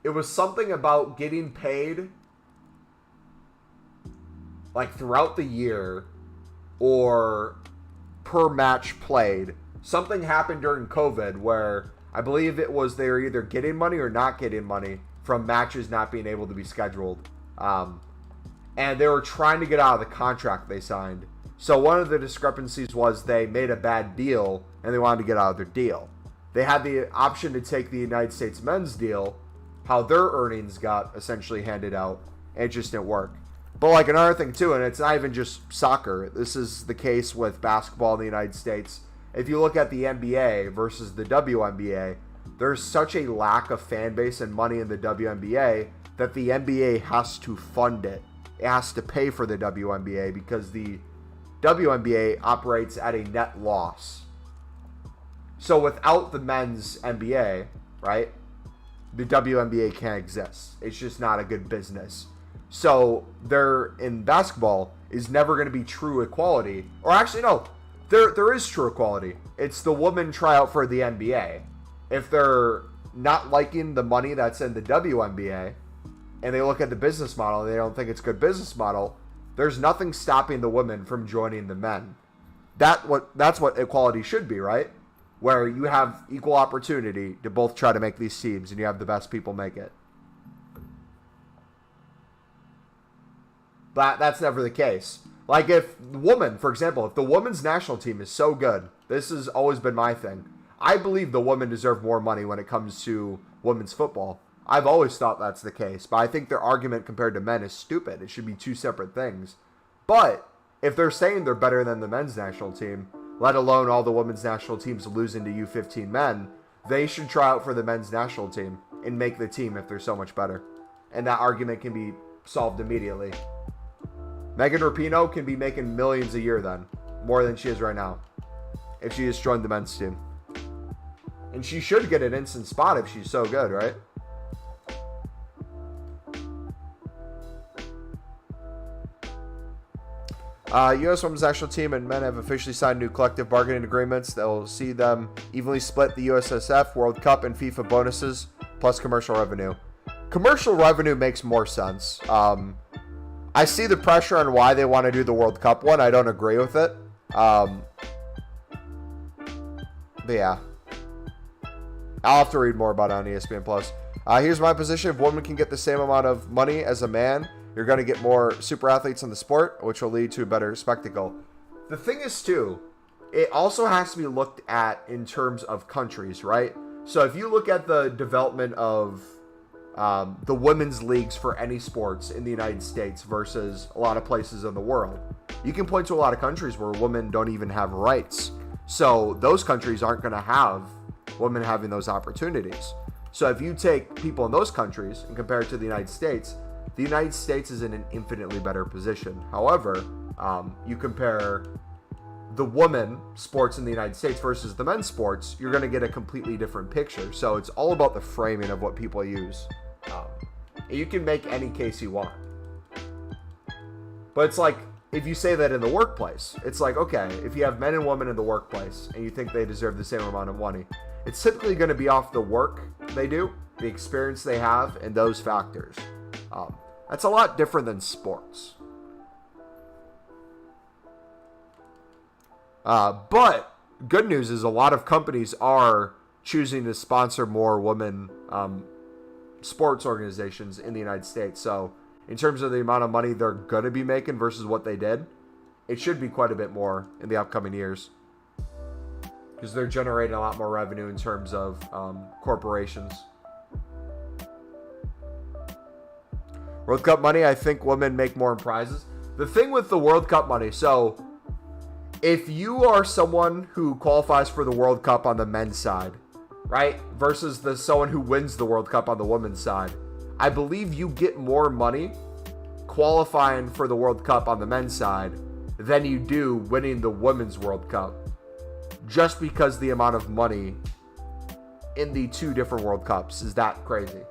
It was something about getting paid like throughout the year or per match played. Something happened during COVID where I believe it was they were either getting money or not getting money from matches not being able to be scheduled. And they were trying to get out of the contract they signed. So one of the discrepancies was they made a bad deal and they wanted to get out of their deal. They had the option to take the United States men's deal, how their earnings got essentially handed out, and it just didn't work. But like another thing too, and it's not even just soccer. This is the case with basketball in the United States. If you look at the NBA versus the WNBA, there's such a lack of fan base and money in the WNBA that the NBA has to fund it. It has to pay for the WNBA because the WNBA operates at a net loss. So without the men's NBA, right, the WNBA can't exist. It's just not a good business. So there in basketball is never going to be true equality. Or actually, no, there is true equality. It's the women try out for the NBA. If they're not liking the money that's in the WNBA and they look at the business model and they don't think it's a good business model, there's nothing stopping the women from joining the men. That's what equality should be, right? Where you have equal opportunity to both try to make these teams and you have the best people make it. But that's never the case. Like if the woman, for example, if the women's national team is so good, this has always been my thing. I believe the women deserve more money when it comes to women's football. I've always thought that's the case, but I think their argument compared to men is stupid. It should be two separate things. But if they're saying they're better than the men's national team, let alone all the women's national teams losing to U15 men, they should try out for the men's national team and make the team if they're so much better. And that argument can be solved immediately. Megan Rapinoe can be making millions a year then, more than she is right now, if she just joined the men's team. And she should get an instant spot if she's so good, right? U.S. Women's National Team and men have officially signed new collective bargaining agreements that will see them evenly split the USSF, World Cup, and FIFA bonuses, plus commercial revenue. Commercial revenue makes more sense. I see the pressure on why they want to do the World Cup one. I don't agree with it. But yeah. I'll have to read more about it on ESPN+. Here's my position. If women can get the same amount of money as a man, you're going to get more super athletes in the sport, which will lead to a better spectacle. The thing is, too, it also has to be looked at in terms of countries, right? So if you look at the development of the women's leagues for any sports in the United States versus a lot of places in the world, you can point to a lot of countries where women don't even have rights. So those countries aren't going to have women having those opportunities. So if you take people in those countries and compare it to the United States is in an infinitely better position. However, you compare the women sports in the United States versus the men's sports, you're going to get a completely different picture. So it's all about the framing of what people use. You can make any case you want. But it's like, if you say that in the workplace, it's like, okay, if you have men and women in the workplace and you think they deserve the same amount of money, it's typically going to be off the work they do, the experience they have, and those factors. That's a lot different than sports. But good news is a lot of companies are choosing to sponsor more women sports organizations in the United States. So in terms of the amount of money they're going to be making versus what they did, it should be quite a bit more in the upcoming years. Because they're generating a lot more revenue in terms of corporations. World Cup money, I think women make more in prizes. The thing with the World Cup money, so if you are someone who qualifies for the World Cup on the men's side, right, versus someone who wins the World Cup on the women's side, I believe you get more money qualifying for the World Cup on the men's side than you do winning the women's World Cup, just because the amount of money in the two different World Cups is that crazy.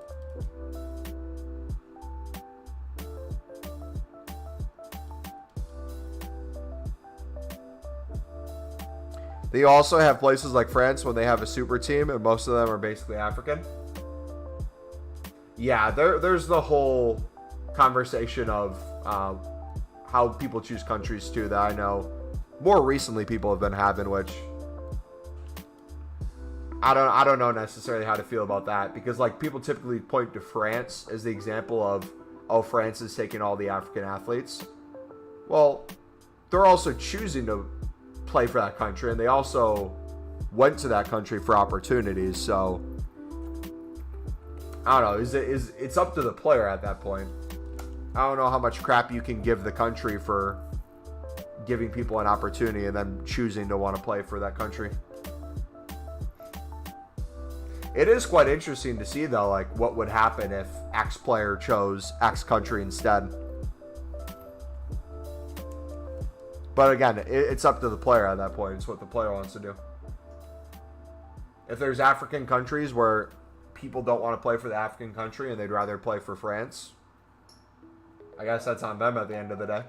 They also have places like France when they have a super team, and most of them are basically African. Yeah, there's the whole conversation of how people choose countries too that I know more recently people have been having, which I don't know necessarily how to feel about that, because like people typically point to France as the example of, oh, France is taking all the African athletes. Well, they're also choosing to play for that country, and they also went to that country for opportunities. So I don't know. It's up to the player at that point. I don't know how much crap you can give the country for giving people an opportunity and then choosing to want to play for that country. It is quite interesting to see, though, like what would happen if X player chose X country instead. But again, it's up to the player at that point. It's what the player wants to do. If there's African countries where people don't want to play for the African country and they'd rather play for France, I guess that's on them at the end of the day.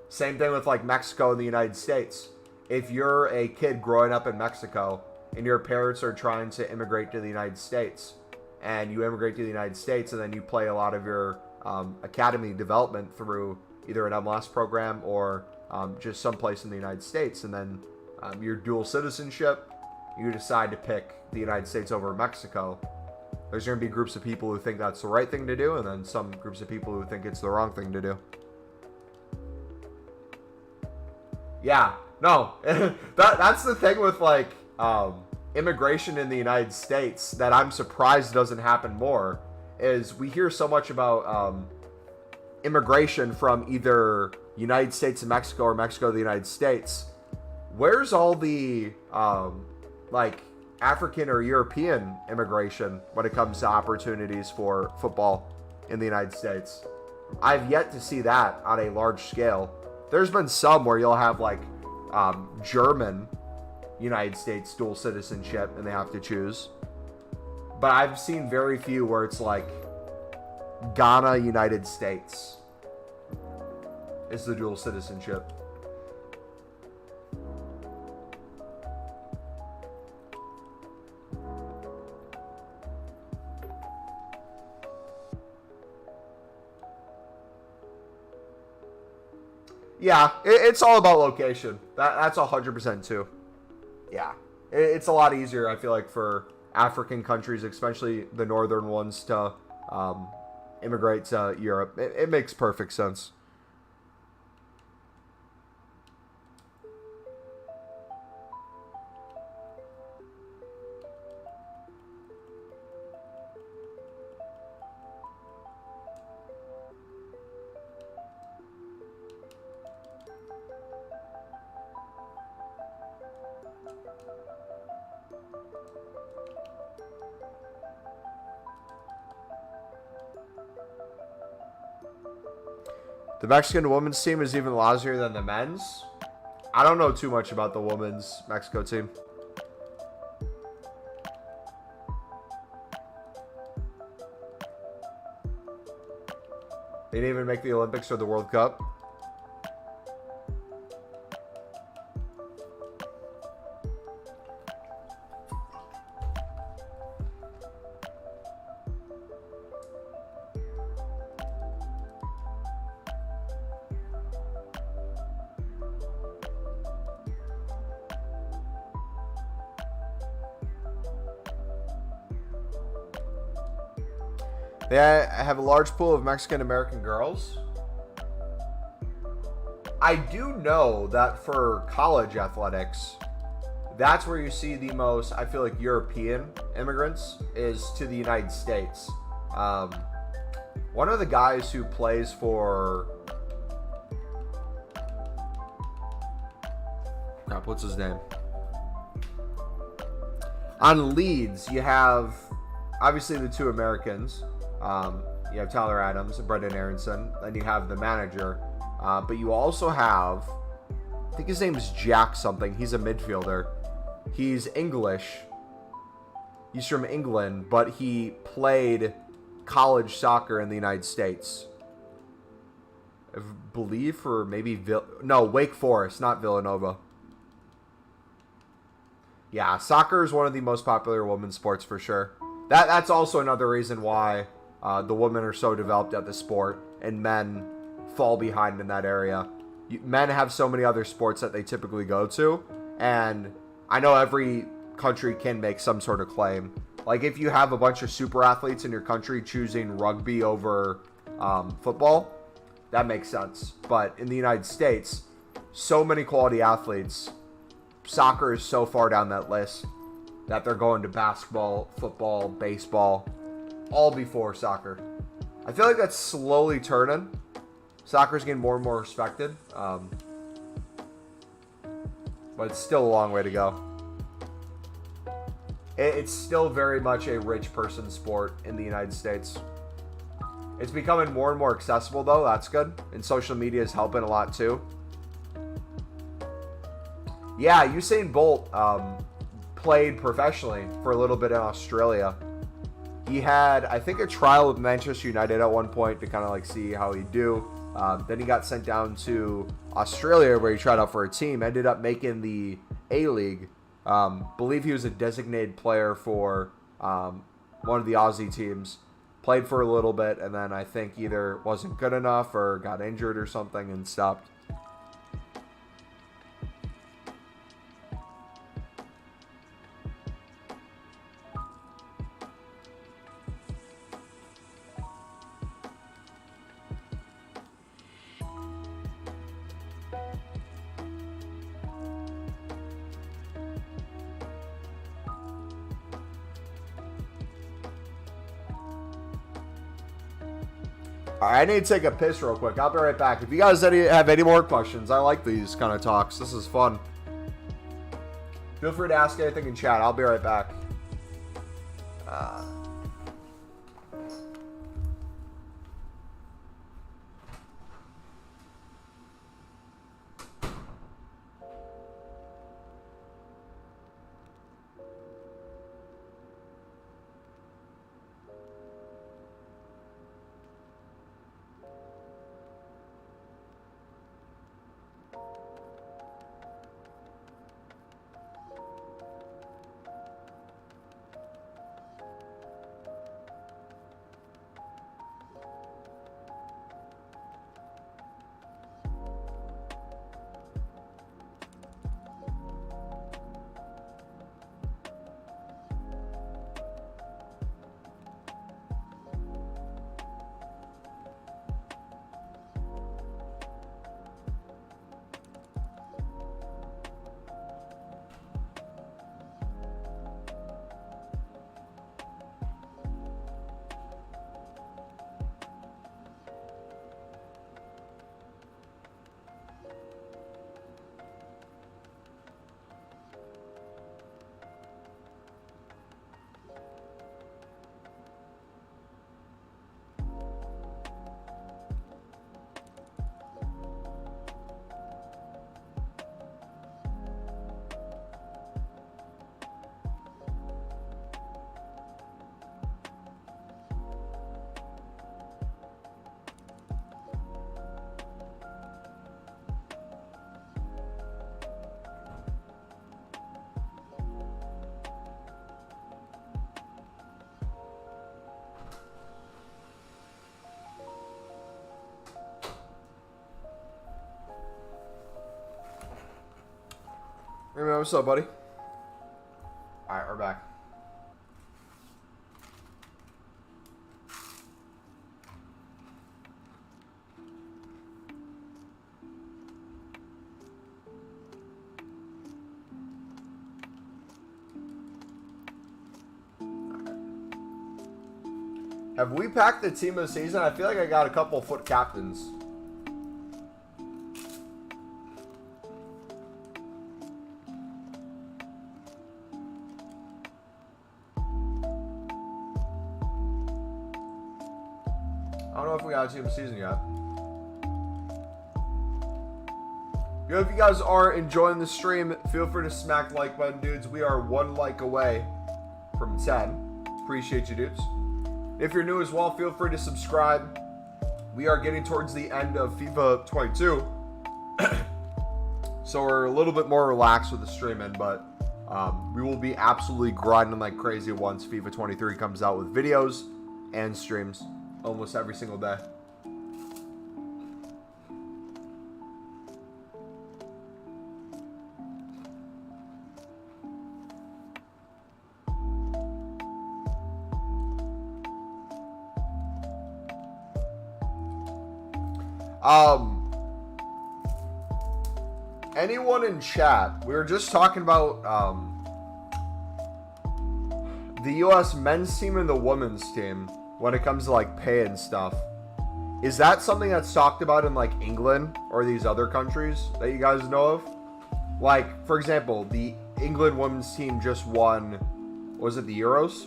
Same thing with like Mexico and the United States. If you're a kid growing up in Mexico and your parents are trying to immigrate to the United States, and you immigrate to the United States and then you play a lot of your academy development through either an MLS program or just someplace in the United States, and then your dual citizenship, you decide to pick the United States over Mexico, there's going to be groups of people who think that's the right thing to do, and then some groups of people who think it's the wrong thing to do. Yeah, no, that's the thing with like immigration in the United States that I'm surprised doesn't happen more, is we hear so much about immigration from either United States to Mexico or Mexico to the United States. Where's all the like African or European immigration when it comes to opportunities for football in the United States? I've yet to see that on a large scale. There's been some where you'll have like German United States dual citizenship and they have to choose. But I've seen very few where it's like Ghana, United States is the dual citizenship. Yeah, it's all about location. That's 100% too. Yeah, it's a lot easier, I feel like, for African countries, especially the northern ones, to immigrate to Europe. It makes perfect sense. The Mexican women's team is even lousier than the men's. I don't know too much about the women's Mexico team. They didn't even make the Olympics or the World Cup. They have a large pool of Mexican-American girls. I do know that for college athletics, that's where you see the most, I feel like, European immigrants is to the United States. One of the guys who plays for... Crap, what's his name? On Leeds, you have, obviously, the two Americans. You have Tyler Adams and Brendan Aronson. Then you have the manager. But you also have, I think his name is Jack something. He's a midfielder. He's English. He's from England, but he played college soccer in the United States. I believe for maybe Wake Forest, not Villanova. Yeah, soccer is one of the most popular women's sports for sure. That's also another reason why the women are so developed at the sport and men fall behind in that area. Men have so many other sports that they typically go to, and I know every country can make some sort of claim. Like if you have a bunch of super athletes in your country choosing rugby over football, that makes sense. But in the United States, so many quality athletes soccer is so far down that list that they're going to basketball, football, baseball, all before soccer. I feel like that's slowly turning. Soccer's getting more and more respected, but it's still a long way to go. It's still very much a rich person sport in the United States. It's becoming more and more accessible, though. That's good. And social media is helping a lot, too. Yeah, Usain Bolt played professionally for a little bit in Australia. He had, I think, a trial with Manchester United at one point to kind of like see how he'd do. Then he got sent down to Australia where he tried out for a team. Ended up making the A-League. Believe he was a designated player for one of the Aussie teams. Played for a little bit, and then I think either wasn't good enough or got injured or something and stopped. Alright, I need to take a piss real quick. I'll be right back. If you guys have any more questions, I like these kind of talks. This is fun. Feel free to ask anything in chat. I'll be right back. Hey man, what's up, buddy? Alright, we're back. Have we packed the team of the season? I feel like I got a couple foot captains. I don't know if we got a team of the season yet. Yo, if you guys are enjoying the stream, feel free to smack the like button, dudes. We are 1 like away from 10. Appreciate you, dudes. If you're new as well, feel free to subscribe. We are getting towards the end of FIFA 22. So we're a little bit more relaxed with the streaming, but we will be absolutely grinding like crazy once FIFA 23 comes out with videos and streams almost every single day. anyone in chat, we were just talking about the U.S. men's team and the women's team when it comes to like pay and stuff. Is that something that's talked about in like England or these other countries that you guys know of? Like, for example, the England women's team just won, was it the Euros?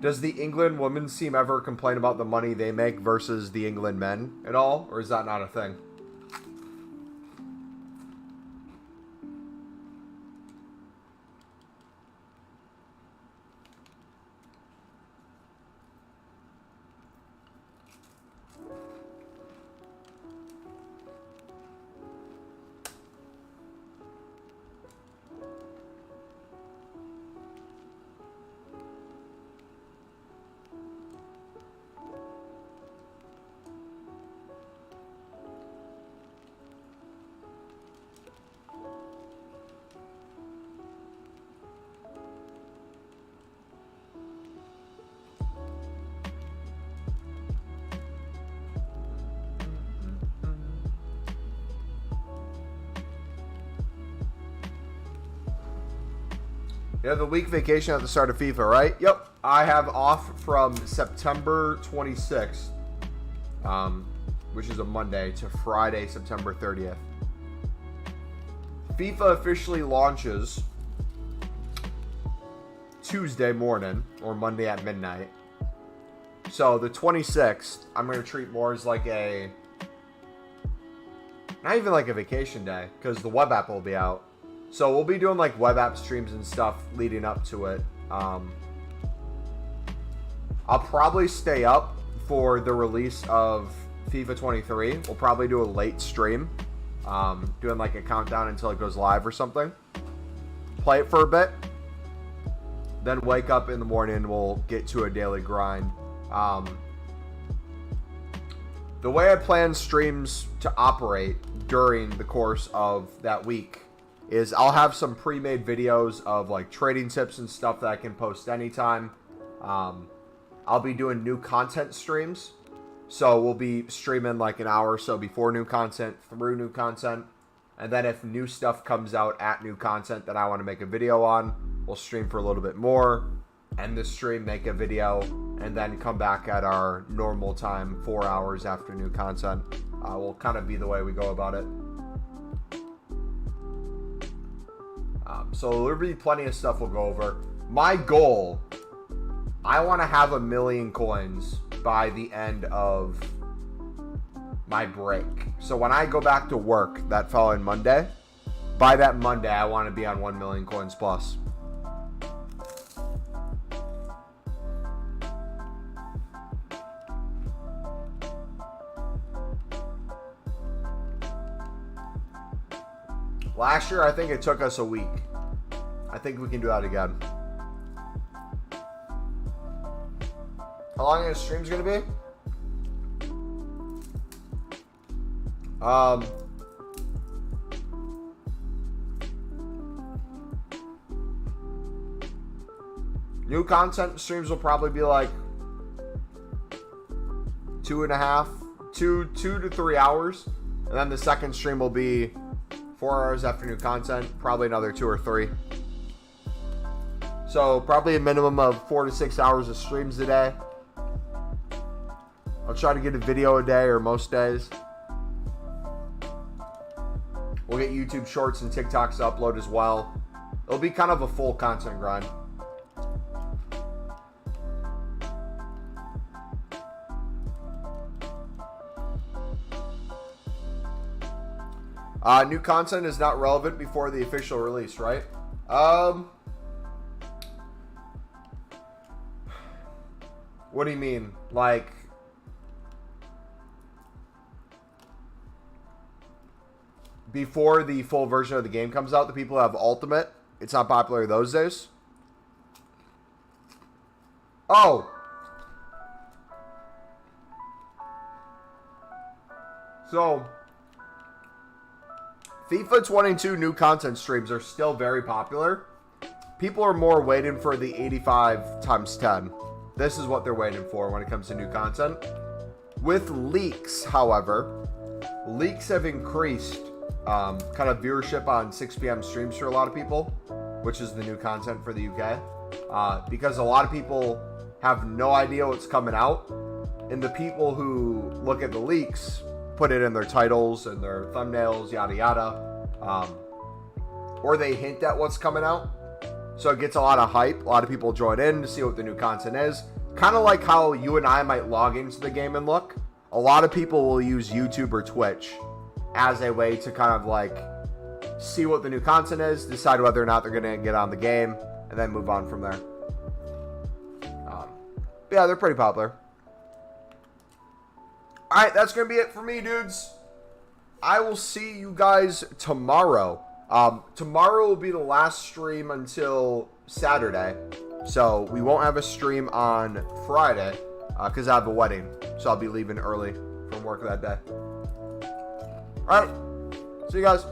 Does the England women's team ever complain about the money they make versus the England men at all? Or is that not a thing? You have the week vacation at the start of FIFA, right? Yep. I have off from September 26th, which is a Monday, to Friday, September 30th. FIFA officially launches Tuesday morning or Monday at midnight. So the 26th, I'm going to treat more as like a, not even like a vacation day, because the web app will be out. So we'll be doing like web app streams and stuff leading up to it. I'll probably stay up for the release of FIFA 23. We'll probably do a late stream, doing like a countdown until it goes live or something. Play it for a bit, then wake up in the morning and we'll get to a daily grind. The way I plan streams to operate during the course of that week is I'll have some pre-made videos of like trading tips and stuff that I can post anytime. I'll be doing new content streams. So we'll be streaming like an hour or so before new content, through new content. And then if new stuff comes out at new content that I want to make a video on, we'll stream for a little bit more, end the stream, make a video, and then come back at our normal time, 4 hours after new content. Will kind of be the way we go about it. So there'll be plenty of stuff we'll go over. My goal, I want to have 1 million coins by the end of my break. So when I go back to work that following Monday, by that Monday, I want to be on 1 million coins plus. Last year, I think it took us a week. I think we can do that again. How long is the stream's gonna be? New content streams will probably be like 2 to 3 hours. And then the second stream will be 4 hours after new content, probably another 2 or 3. So probably a minimum of 4 to 6 hours of streams a day. I'll try to get a video a day or most days. We'll get YouTube shorts and TikToks to upload as well. It'll be kind of a full content grind. New content is not relevant before the official release, right? What do you mean? Like, before the full version of the game comes out, the people who have Ultimate, it's not popular those days? Oh! So, FIFA 22 new content streams are still very popular. People are more waiting for the 85 times 10. This is what they're waiting for when it comes to new content. With leaks, however, leaks have increased kind of viewership on 6 p.m. streams for a lot of people, which is the new content for the UK, because a lot of people have no idea what's coming out, and the people who look at the leaks put it in their titles and their thumbnails, yada yada, or they hint at what's coming out, so it gets a lot of hype. A lot of people join in to see what the new content is, kind of like how you and I might log into the game and look. A lot of people will use YouTube or Twitch as a way to kind of like see what the new content is, decide whether or not they're going to get on the game, and then move on from there. But yeah, they're pretty popular. Alright, that's going to be it for me, dudes. I will see you guys tomorrow. Tomorrow will be the last stream until Saturday. So we won't have a stream on Friday because I have a wedding. So I'll be leaving early from work that day. Alright, see you guys.